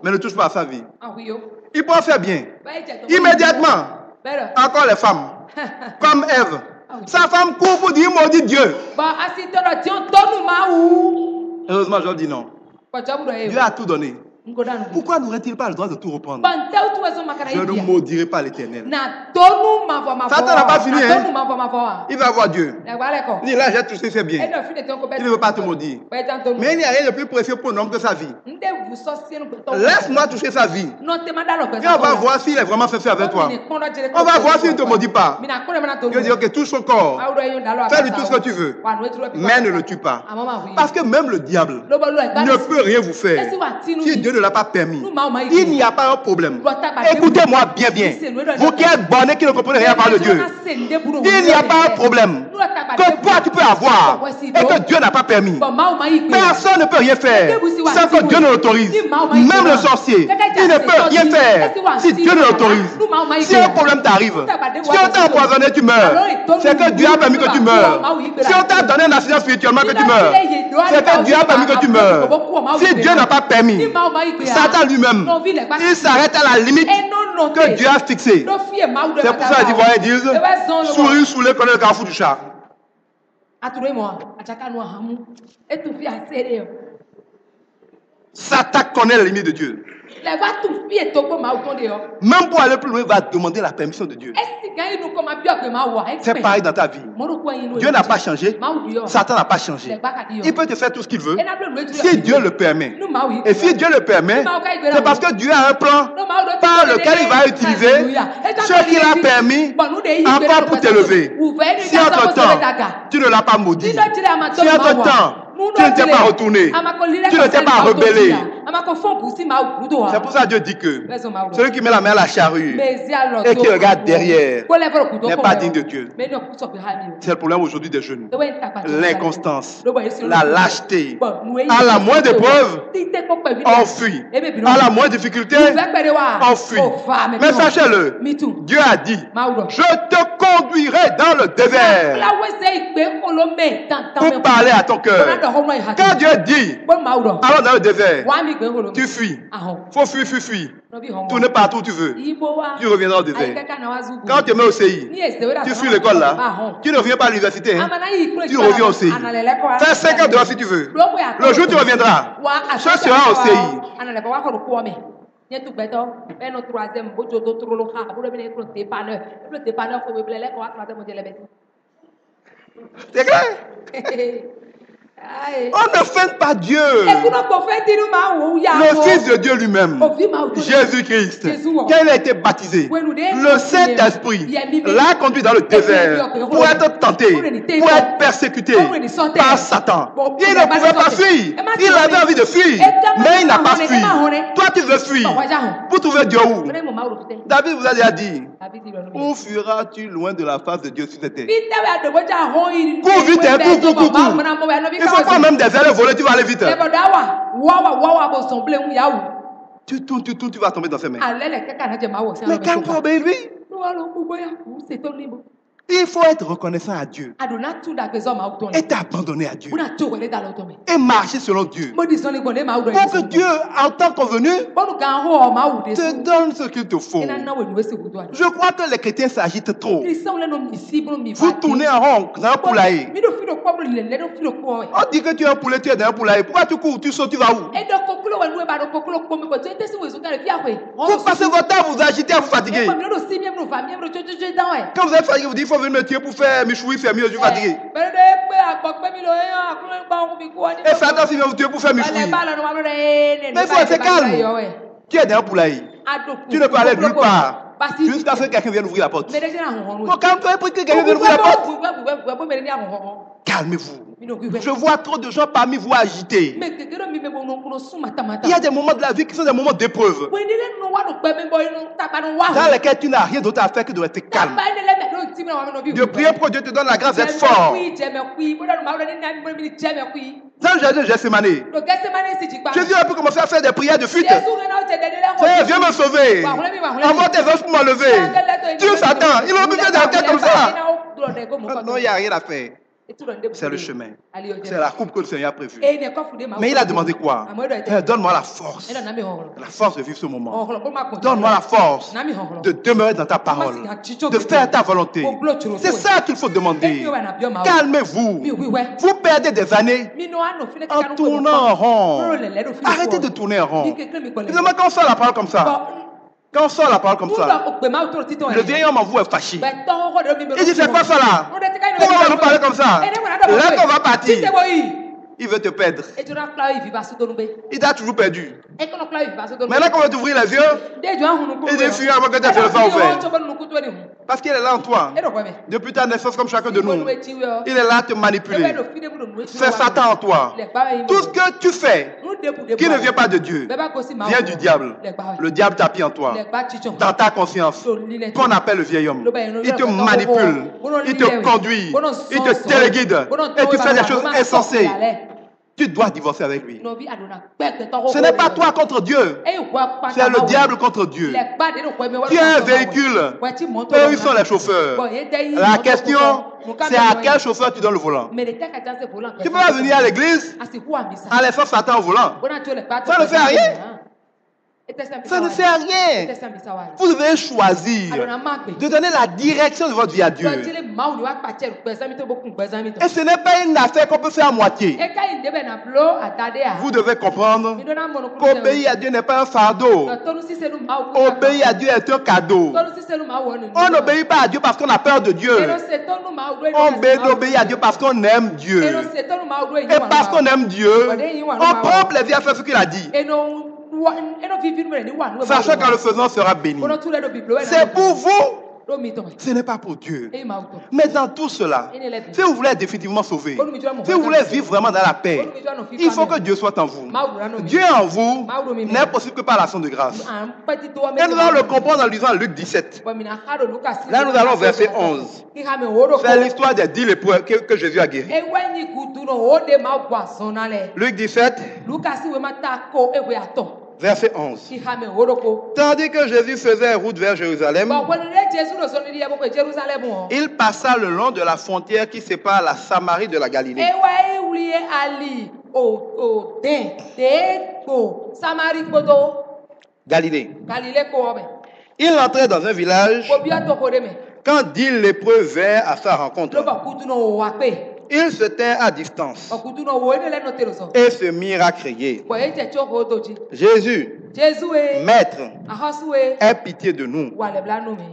mais ne touche pas à sa vie. Il peut en faire bien. Immédiatement, encore les femmes, comme Ève. Sa femme court pour dire maudit Dieu. Heureusement, Job dit non. Dieu a tout donné. Pourquoi n'aurait-il pas le droit de tout reprendre? Je ne maudirai pas l'Éternel. Satan n'a pas fini. Hein? Il va voir Dieu. Il dit là, j'ai touché ses biens. Il ne veut pas te maudire. Mais il n'y a rien de plus précieux pour un homme que sa vie. Laisse-moi toucher sa vie. Et on va voir s'il est vraiment sincère avec toi. On va voir s'il ne te maudit pas. Dieu dit ok, touche son corps. Fais-lui tout ce que tu veux. Mais ne le tue pas. Parce que même le diable ne peut rien vous faire. Si Dieu ne l'a pas permis, il n'y a pas un problème. Écoutez-moi bien, bien. Vous qui êtes bornés, qui ne comprenez rien par le Dieu, il n'y a pas un problème que toi tu peux avoir et que Dieu n'a pas permis. Personne ne peut rien faire sans que Dieu ne l'autorise. Même le sorcier, il ne peut rien faire si Dieu ne l'autorise. Si un problème t'arrive, si on t'a empoisonné, tu meurs, c'est que Dieu a permis que tu meurs. Si on t'a donné un accident spirituellement que tu meurs, c'est que Dieu a permis que tu meurs. Si Dieu n'a pas permis, Satan lui-même, il s'arrête à la limite que Dieu a fixée. C'est pour ça qu'ils disent, sourire sous les connaît le carrefour du chat. Satan connaît les limites de Dieu. Même pour aller plus loin, il va demander la permission de Dieu. C'est pareil dans ta vie. Dieu n'a pas changé. Satan n'a pas changé. Il peut te faire tout ce qu'il veut. Si Dieu le permet. Et si Dieu le permet, c'est parce que Dieu a un plan par lequel il va utiliser ce qu'il a permis encore pour t'élever. Si entre-temps, tu ne l'as pas maudit. Si entre-temps, tu ne t'es pas retourné. Tu ne t'es pas rebellé. C'est pour ça que Dieu dit que celui qui met la main à la charrue et qui regarde derrière n'est pas digne de Dieu. C'est le problème aujourd'hui des jeunes. L'inconstance, la lâcheté. À la moindre épreuve, on fuit. À la moindre difficulté, on fuit. Mais sachez-le, Dieu a dit, je te conduirai dans le désert pour parler à ton cœur. Quand Dieu dit, allons dans le désert, tu fuis. Faut fuir. Tourne partout où tu veux. Tu reviendras au désert. Quand tu es au CI, tu fuis l'école là. Tu ne reviens pas à l'université. Hein? Tu reviens au CI. Fais 5 ans dehors si tu veux. Le jour où tu reviendras, ce sera au CI. C'est clair? On ne fait pas Dieu. Le Fils de Dieu lui-même, Jésus-Christ, quand il a été baptisé, le Saint-Esprit l'a conduit dans le désert pour être tenté, pour être persécuté par Satan. Il ne pouvait pas fuir. Il avait envie de fuir, mais il n'a pas fui. Toi, tu veux fuir. Pour trouver Dieu où? David vous a déjà dit, où fuiras-tu loin de la face de Dieu sur cette terre? Cours vite, cours. Il faut pas même des ailes voler, tu vas aller vite. Tu tournes, tu vas tomber dans ses mains. Mais quand tu obéis lui, il faut être reconnaissant à Dieu et t'abandonner à Dieu et marcher selon Dieu pour que Dieu, en temps convenu, te donne ce qu'il te faut. Je crois que les chrétiens s'agitent trop. Vous tournez en rond dans un poulailler. On dit que tu es un poulet, tu es dans un poulailler. Pourquoi tu cours, tu sautes, tu vas où? Vous passez votre temps à vous agiter, à vous fatiguer. Quand vous êtes fatigué, vous dites il faut venir me tuer pour faire Michoui, faire mieux, je suis fatigué. Et Satan s'il vient vous tuer pour faire Michoui. Mais il faut être calme. Tu es dans un poulailler. Tu ne peux aller nulle part jusqu'à ce que quelqu'un vienne ouvrir la porte. Donc quand tu es pris que quelqu'un vienne ouvrir la porte, calmez-vous. Je vois trop de gens parmi vous agités. Il y a des moments de la vie qui sont des moments d'épreuve dans lesquels tu n'as rien d'autre à faire que de rester calme. De prier pour que Dieu te donne la grâce d'être fort. Dans le jardin de Gethsemane, Jésus a pu commencer à faire des prières de fuite. Viens me sauver. Envoie tes anges pour m'enlever. Dieu Satan, il a pu faire des têtes comme ça. Non, il n'y a rien à faire. C'est le chemin. C'est la coupe que le Seigneur a prévue. Mais il a demandé quoi? Donne-moi la force. La force de vivre ce moment. Donne-moi la force de demeurer dans ta parole. De faire ta volonté. C'est ça qu'il faut demander. Calmez-vous. Vous perdez des années en tournant en rond. Arrêtez de tourner en rond. Quand on sort la parole comme ça, quand on sort la parole comme ça, le vieil homme en vous est fâché. Il dit, c'est quoi ça là? Pourquoi on va nous parler comme ça? Là qu'on va partir, il veut te perdre. Il t'a toujours perdu. Maintenant qu'on va t'ouvrir les yeux, il dit, fuis avant que tu aies fait le pas ouvert. Parce qu'il est là en toi. Depuis ta naissance, comme chacun de nous. Il est là à te manipuler. C'est Satan en toi. Tout ce que tu fais qui ne vient pas de Dieu vient du diable. Le diable t'appuie en toi. Dans ta conscience. Qu'on appelle le vieil homme. Il te manipule. Il te conduit. Il te téléguide. Et tu fais des choses insensées. Tu dois divorcer avec lui. Ce n'est pas toi contre Dieu. C'est le diable contre Dieu. Tu as un véhicule. Eux, ils sont les chauffeurs. La question, c'est à quel chauffeur tu donnes le volant. Tu ne peux pas venir à l'église en laissant Satan au volant. Ça ne fait rien. Ça ne sert à rien. Vous devez choisir de donner la direction de votre vie à Dieu. Et ce n'est pas une affaire qu'on peut faire à moitié. Vous devez comprendre qu'obéir à Dieu n'est pas un fardeau. Obéir à Dieu est un cadeau. On n'obéit pas à Dieu parce qu'on a peur de Dieu. On obéit à Dieu parce qu'on aime Dieu. Et parce qu'on aime Dieu, on prend plaisir à faire ce qu'il a dit. Sachant qu'en le faisant, on sera béni. C'est pour vous. Ce n'est pas pour Dieu. Mais dans tout cela, si vous voulez être définitivement sauvé, si vous voulez vivre vraiment dans la paix, il faut que Dieu soit en vous. Dieu en vous n'est possible que par l'action de grâce. Et nous allons le comprendre en lisant Luc 17. Là, nous allons au verset 11. C'est l'histoire des 10 lépreux que Jésus a guéris. Luc 17. Verset 11. Tandis que Jésus faisait route vers Jérusalem, il passa le long de la frontière qui sépare la Samarie de la Galilée. Galilée. Il entrait dans un village quand 10 lépreux vinrent à sa rencontre. Il se tint à distance et se mirent à crier. Jésus, Maître, aie pitié de nous.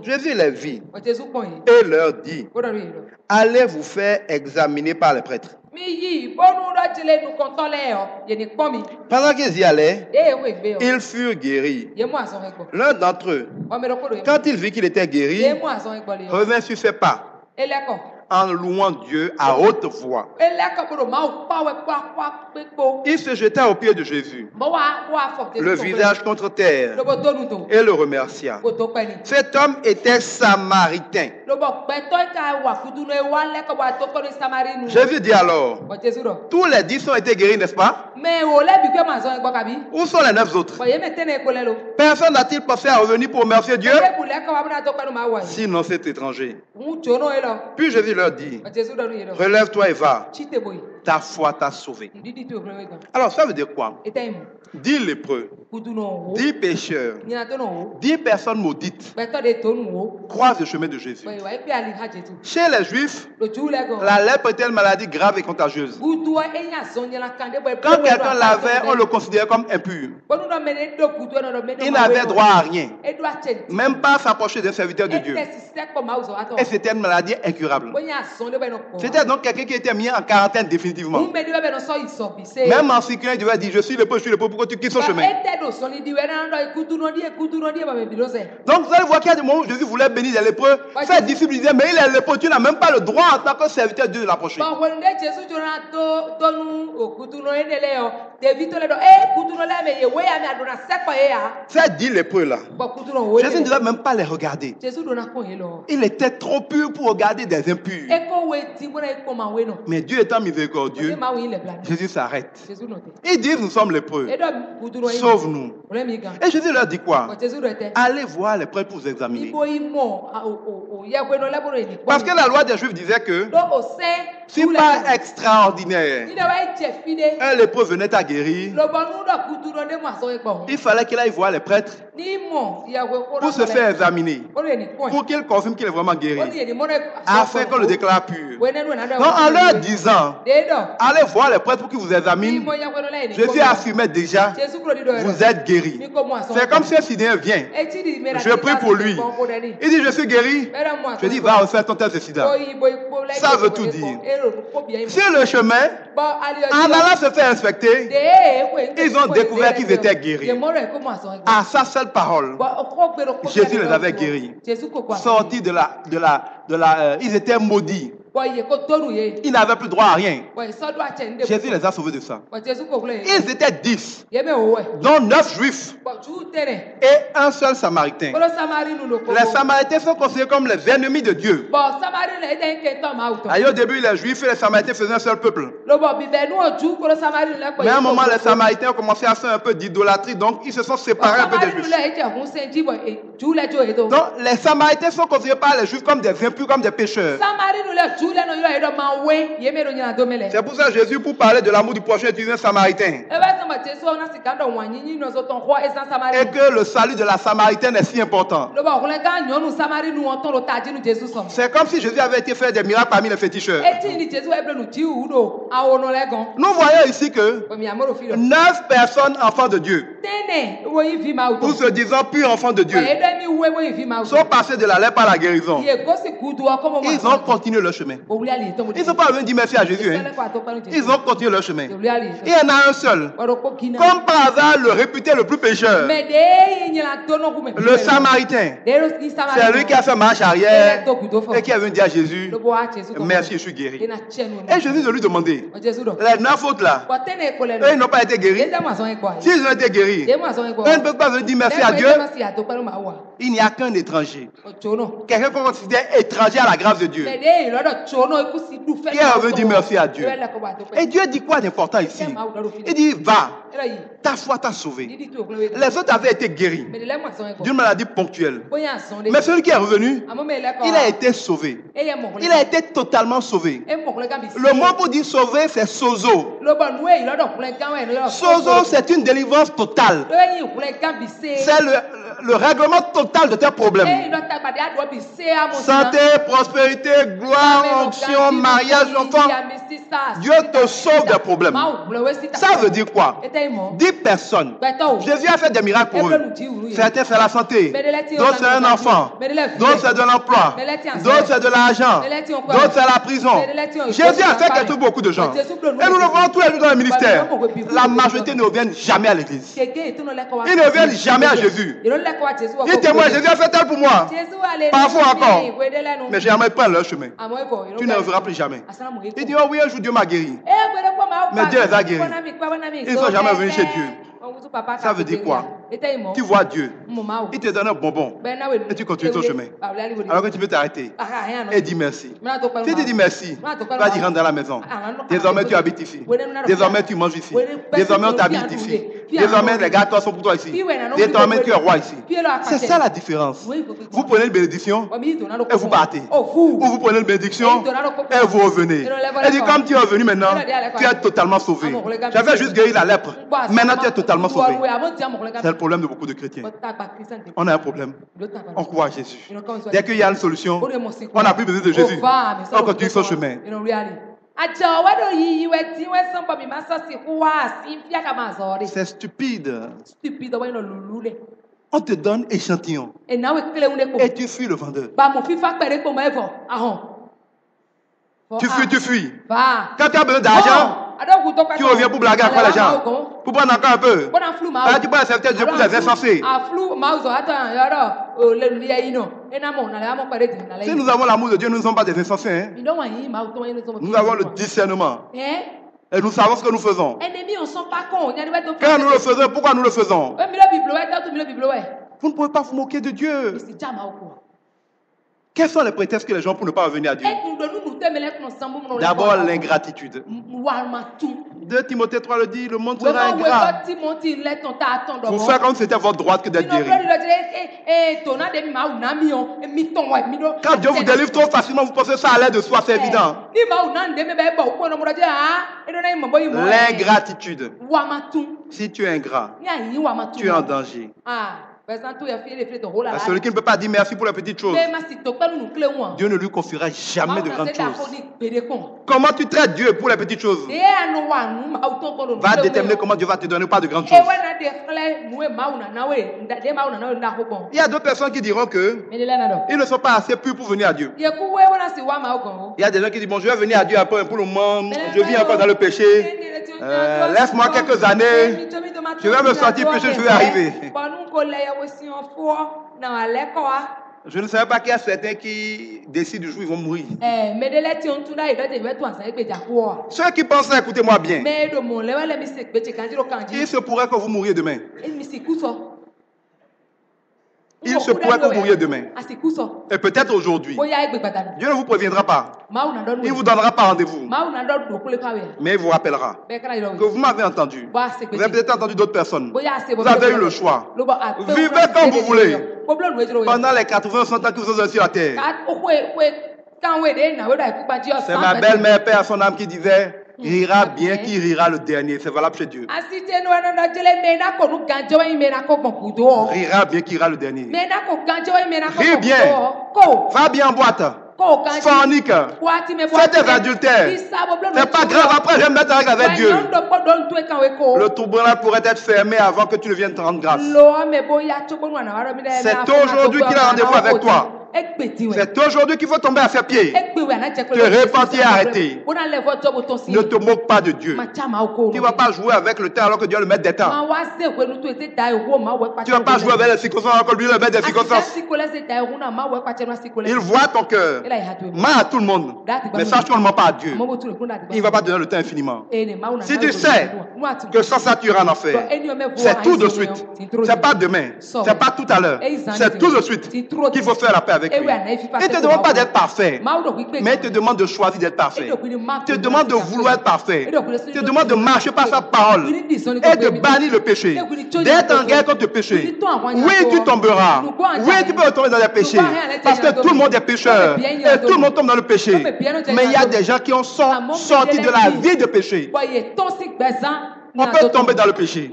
Jésus les vit et leur dit, allez vous faire examiner par les prêtres. Pendant qu'ils y allaient, ils furent guéris. L'un d'entre eux, quand il vit qu'il était guéri, revint sur ses pas en louant Dieu à haute voix. Il se jeta aux pieds de Jésus, le visage contre terre, et le remercia. Cet homme était samaritain. Jésus dit alors, tous les 10 ont été guéris, n'est-ce pas? Où sont les 9 autres? Personne n'a-t-il pensé à revenir pour remercier Dieu? Sinon cet étranger. Puis Jésus leur dit, relève-toi et va. Ta foi t'a sauvé. Alors ça veut dire quoi? 10 lépreux, 10 pécheurs, 10 personnes maudites croisent le chemin de Jésus. Chez les Juifs, la lèpre était une maladie grave et contagieuse. Quand quelqu'un l'avait, on le considérait comme impur. Il n'avait droit à rien, même pas s'approcher d'un serviteur de Dieu. Et c'était une maladie incurable. C'était donc quelqu'un qui était mis en quarantaine définitivement. Même en sécurité, il devait dire, je suis lépreux, pourquoi tu quittes son chemin? Donc vous allez voir qu'il y a des moments où Jésus voulait bénir les lépreux. Ses disciples disaient, mais il est lépreux, tu n'as même pas le droit en tant que serviteur de Dieu de l'approcher. Ces 10 lépreux-là, Jésus ne devait même pas les regarder. Il était trop pur pour regarder des impurs. Mais Dieu étant miséricordieux, Jésus s'arrête. Il dit, nous sommes lépreux. Sauve-nous. Et Jésus leur dit quoi? Allez voir les prêtres pour vous examiner. Parce que la loi des Juifs disait que si pas extraordinaire, un lépreux venait à guérir, il fallait qu'il aille voir les prêtres pour se faire examiner, pour qu'il confirme qu'il est vraiment guéri, afin qu'on le déclare pur. Donc en leur disant, allez voir les prêtres pour qu'ils vous examinent, Jésus affirmait déjà, vous êtes guéri. C'est comme si un Sidéen vient, je prie pour lui, il dit je suis guéri, je dis va refaire ton test de sida. Ça veut tout dire. Sur le chemin, en allant se faire inspecter, ils ont découvert qu'ils étaient guéris. À sa seule parole, Jésus les avait guéris. Sortis ils étaient maudits. Ils n'avaient plus droit à rien. Jésus les a sauvés de ça. Ils étaient 10, dont 9 juifs et un seul samaritain. Les samaritains sont considérés comme les ennemis de Dieu. Au début, les juifs et les samaritains faisaient un seul peuple. Mais à un moment, les samaritains ont commencé à faire un peu d'idolâtrie, donc ils se sont séparés un peu des juifs. Donc les samaritains sont considérés par les juifs comme des impurs, comme des pécheurs. C'est pour ça que Jésus, pour parler de l'amour du prochain, utilise un Samaritain. Et que le salut de la Samaritaine est si important. C'est comme si Jésus avait été faire des miracles parmi les féticheurs. Nous voyons ici que 9 personnes enfants de Dieu, tous se disant purs enfants de Dieu, sont passés de la lèpre à la guérison. Ils ont continué leur chemin. Ils ne sont pas venus dire merci à Jésus. Ils ont continué leur chemin. Il y en a un seul. Comme par hasard, le réputé le plus pécheur, le Samaritain, c'est lui qui a fait marche arrière et qui est venu dire à Jésus, merci, je suis guéri. Et Jésus de lui demander, les 9 autres là, eux, ils n'ont pas été guéris. S'ils ont été guéris, eux ne peuvent pas venir dire merci à Dieu. Il n'y a qu'un étranger. Quelqu'un qu'on considère étranger à la grâce de Dieu, qui est venu dire merci à Dieu. Et Dieu dit quoi d'important ici? Il dit, va, ta foi t'a sauvé. Les autres avaient été guéris d'une maladie ponctuelle. Mais celui qui est revenu, il a été sauvé. Il a été totalement sauvé. Le mot pour dire sauvé, c'est sozo. Sozo, c'est une délivrance totale. C'est le règlement total de tes problèmes. Santé, prospérité, gloire, onction, mariage, enfant. Dieu te sauve des problèmes. Ça veut dire quoi? 10 personnes. Jésus a fait des miracles pour eux. Certains c'est la santé, d'autres c'est un enfant, d'autres c'est de l'emploi, d'autres c'est de l'argent, d'autres c'est la prison. Jésus a fait quelque chose pour beaucoup de gens. Et nous le voyons tous les jours dans le ministère. La majorité ne reviennent jamais à l'église. Ils ne reviennent jamais à Jésus. Ils témoignent, Jésus a fait tel pour moi. Parfois encore. Mais jamais prennent leur chemin. Tu ne reverras plus jamais. Ils disent, oh oui, un jour Dieu m'a guéri. Mais Dieu les a guéris. Ils ne sont jamais venus chez Dieu. Ça veut dire quoi? Tu vois Dieu, il te donne un bonbon et tu continues ton chemin. Alors que tu peux t'arrêter et dire merci. Si tu dis merci, vas-y, rentre dans la maison. Désormais, tu habites ici. Désormais, tu manges ici. Désormais, on t'habite ici. Désormais, les gars sont pour toi ici. Désormais, tu es roi ici. C'est ça la différence. Vous prenez une bénédiction et vous partez. Ou vous prenez une bénédiction et vous revenez. Et dit, comme tu es revenu maintenant, tu es totalement sauvé. J'avais juste guéri la lèpre. Maintenant, tu es totalement sauvé. C'est le problème de beaucoup de chrétiens. On a un problème. On croit à Jésus. Dès qu'il y a une solution, on n'a plus besoin de Jésus. On continue son chemin. C'est stupide. On te donne échantillon. Et tu fuis le vendeur. Tu fuis. Quand tu as besoin d'argent, tu reviens pour blaguer avec les gens. Pour prendre encore un peu. Tu prends un serviteur de Dieu pour les insensés. Si nous avons l'amour de Dieu, nous ne sommes pas des insensés. Hein? Nous avons le discernement. Et nous savons ce que nous faisons. Quand nous le faisons, pourquoi nous le faisons? Vous ne pouvez pas vous moquer de Dieu. Quels sont les prétextes que les gens pour ne pas revenir à Dieu? D'abord, l'ingratitude. 2 Timothée 3 le dit, le monde sera ingrat. Vous faites comme si c'était votre droit que d'être guéri. Quand Dieu vous délivre trop facilement, vous pensez que ça allait de soi, c'est évident. L'ingratitude. Si tu es ingrat, tu es en danger. À celui qui ne peut pas dire merci pour les petites choses, Dieu ne lui confiera jamais de grandes choses. Comment tu traites Dieu pour les petites choses va déterminer comment Dieu va te donner pas de grandes choses. Il y a d'autres personnes qui diront que ils ne sont pas assez purs pour venir à Dieu. Il y a des gens qui disent bon, je vais venir à Dieu après pour le moment, je vis encore dans le péché. Laisse-moi quelques années, je vais me sortir puis je vais arriver. Je ne savais pas qu'il y a certains qui décident du jour où ils vont mourir. Ceux qui pensent, écoutez-moi bien, il se pourrait que vous mouriez demain. Il se pourrait que vous mouriez demain. Et peut-être aujourd'hui. Dieu ne vous préviendra pas. Il ne vous donnera pas rendez-vous. Mais il vous rappellera que vous m'avez entendu. Vous avez peut-être entendu d'autres personnes. Vous avez eu le choix. Vivez comme vous voulez. Pendant les 80 100 ans que vous êtes sur la terre. C'est ma belle-mère, père à son âme, qui disait, rira bien qui rira le dernier. C'est valable chez Dieu. Rira bien qui rira le dernier. Ris bien. Va bien en boîte. Fornique. Fais tes adultères. C'est pas grave, après je vais me mettre avec Dieu. Le tribunal pourrait être fermé avant que tu ne viennes te rendre grâce. C'est aujourd'hui qu'il a rendez-vous avec toi. C'est aujourd'hui qu'il faut tomber à ses pieds. Te repentir et arrêter. Ne te moque pas de Dieu. Tu ne vas pas jouer avec le temps alors que Dieu va le mettre des temps. Tu ne vas pas jouer avec les circonstances alors que lui le met des circonstances. Il voit ton cœur. Ment à tout le monde. Mais sache qu'on ne ment pas à Dieu. Il ne va pas donner le temps infiniment. Si tu sais que sans ça tu iras en enfer, c'est tout de suite. C'est pas demain. C'est pas tout à l'heure. C'est tout de suite qu'il faut faire la paix avec lui. Il ne te demande pas d'être parfait, mais il te demande de choisir d'être parfait. Il te demande de vouloir être parfait. Il te demande de marcher par sa parole et de bannir le péché. D'être en guerre contre le péché. Oui, tu tomberas. Oui, tu peux tomber dans les péchés. Parce que tout le monde est pécheur. Et tout le monde tombe dans le péché. Mais il y a des gens qui sont sortis de la vie de péché. On peut tomber dans le péché,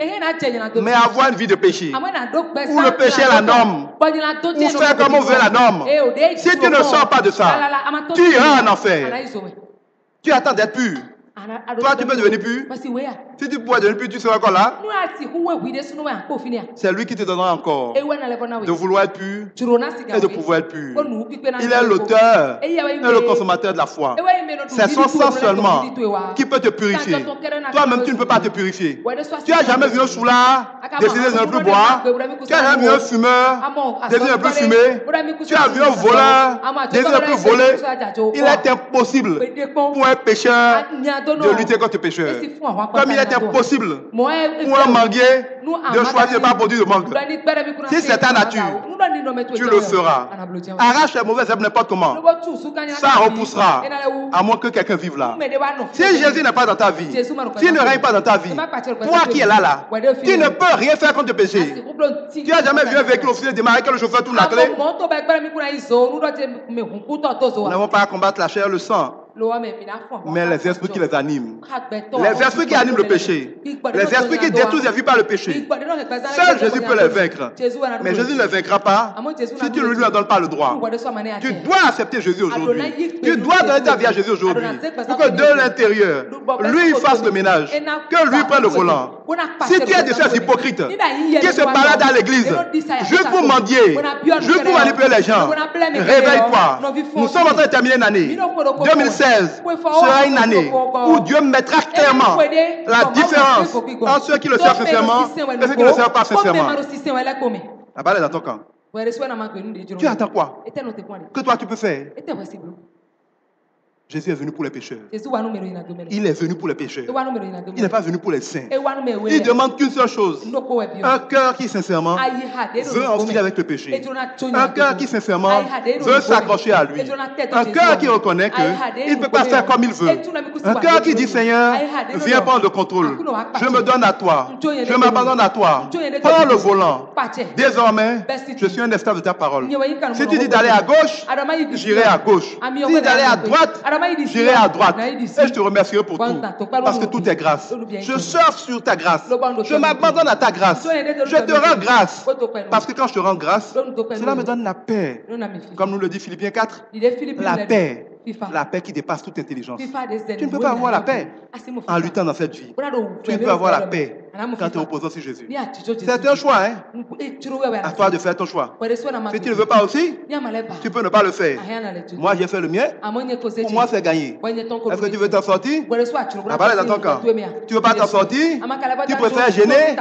mais avoir une vie de péché, où le péché est la norme, ou faire comme on veut la norme. Si tu ne sors pas de ça, tu iras en enfer. Tu attends d'être pur. Toi, tu peux devenir pur. Si tu pouvais devenir pur, tu seras encore là. C'est lui qui te donnera encore de vouloir être pur et de pouvoir être pur. Il est l'auteur et le consommateur de la foi. C'est son sang seulement qui peut te purifier. Toi-même, tu ne peux pas te purifier. Tu n'as jamais vu un soulard décider de ne plus boire. Tu n'as jamais vu un fumeur décider de ne plus fumer. Tu as vu un voleur décider de ne plus voler. Il est impossible pour un pécheur de lutter contre le pécheur. Comme il est impossible pour un manguier de choisir de ne pas produire de mangue. Si c'est ta nature, tu le feras. Arrache les mauvaises herbes n'importe comment. Ça repoussera, à moins que quelqu'un vive là. Si Jésus n'est pas dans ta vie, s'il ne règne pas dans ta vie, toi qui es là, tu ne peux rien faire contre le péché. Tu n'as jamais vu un véhicule officiel démarrer que le chauffeur tourne la clé. Nous n'avons pas à combattre la chair et le sang, mais les esprits qui les animent. Les esprits qui animent le péché. Les esprits qui détruisent les vies par le péché. Seul Jésus peut les vaincre. Mais Jésus ne les vaincra pas si tu ne lui donnes pas le droit. Tu dois accepter Jésus aujourd'hui. Tu dois donner ta vie à Jésus aujourd'hui. Pour que de l'intérieur, lui fasse le ménage. Que lui prenne le volant. Si tu es de ces hypocrites qui se baladent à l'église juste pour mendier, juste pour manipuler les gens, réveille-toi. Nous sommes en train de terminer une année. 2016 sera une année où Dieu mettra clairement la différence entre ceux qui le servent sincèrement et ceux qui ne le servent pas sincèrement. La balle est dans ton camp. Tu attends quoi? Que toi tu peux faire? Jésus est venu pour les pécheurs. Il est venu pour les pécheurs. Il n'est pas venu pour les saints. Il demande qu'une seule chose. Un cœur qui sincèrement veut en finir avec le péché. Un cœur qui sincèrement veut s'accrocher à lui. Un cœur qui reconnaît qu'il ne peut pas faire comme il veut. Un cœur qui dit Seigneur, viens prendre le contrôle. Je me donne à toi. Je m'abandonne à toi. Prends le volant. Désormais, je suis un esclave de ta parole. Si tu dis d'aller à gauche, j'irai à gauche. Si tu dis d'aller à droite, j'irai à droite et je te remercierai pour tout, parce que tout est grâce. Je surfe sur ta grâce. Je m'abandonne à ta grâce. Je te rends grâce, parce que quand je te rends grâce, cela me donne la paix. Comme nous le dit Philippiens 4, la paix. La paix qui dépasse toute intelligence. Tu ne peux pas avoir la paix en luttant dans cette vie. Tu ne peux avoir la paix quand tu es reposant sur Jésus. C'est un choix, hein? À toi de faire ton choix. Si tu ne veux pas aussi, tu peux ne pas le faire. Moi, j'ai fait le mien. Pour moi, c'est gagné. Est-ce que tu veux t'en sortir? La balle est dans ton camp. Tu ne veux pas t'en sortir? Tu préfères gêner?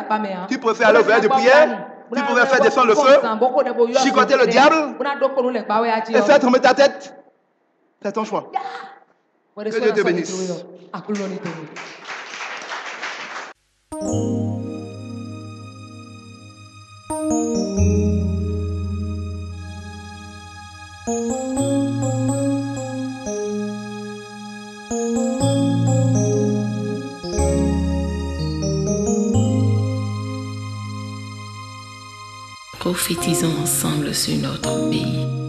Tu préfères aller au veillée de prière? Tu préfères faire descendre le feu? Chicoter le diable? Et faire tomber ta tête? C'est ton choix. Que Dieu te bénisse. Prophétisons ensemble sur notre pays.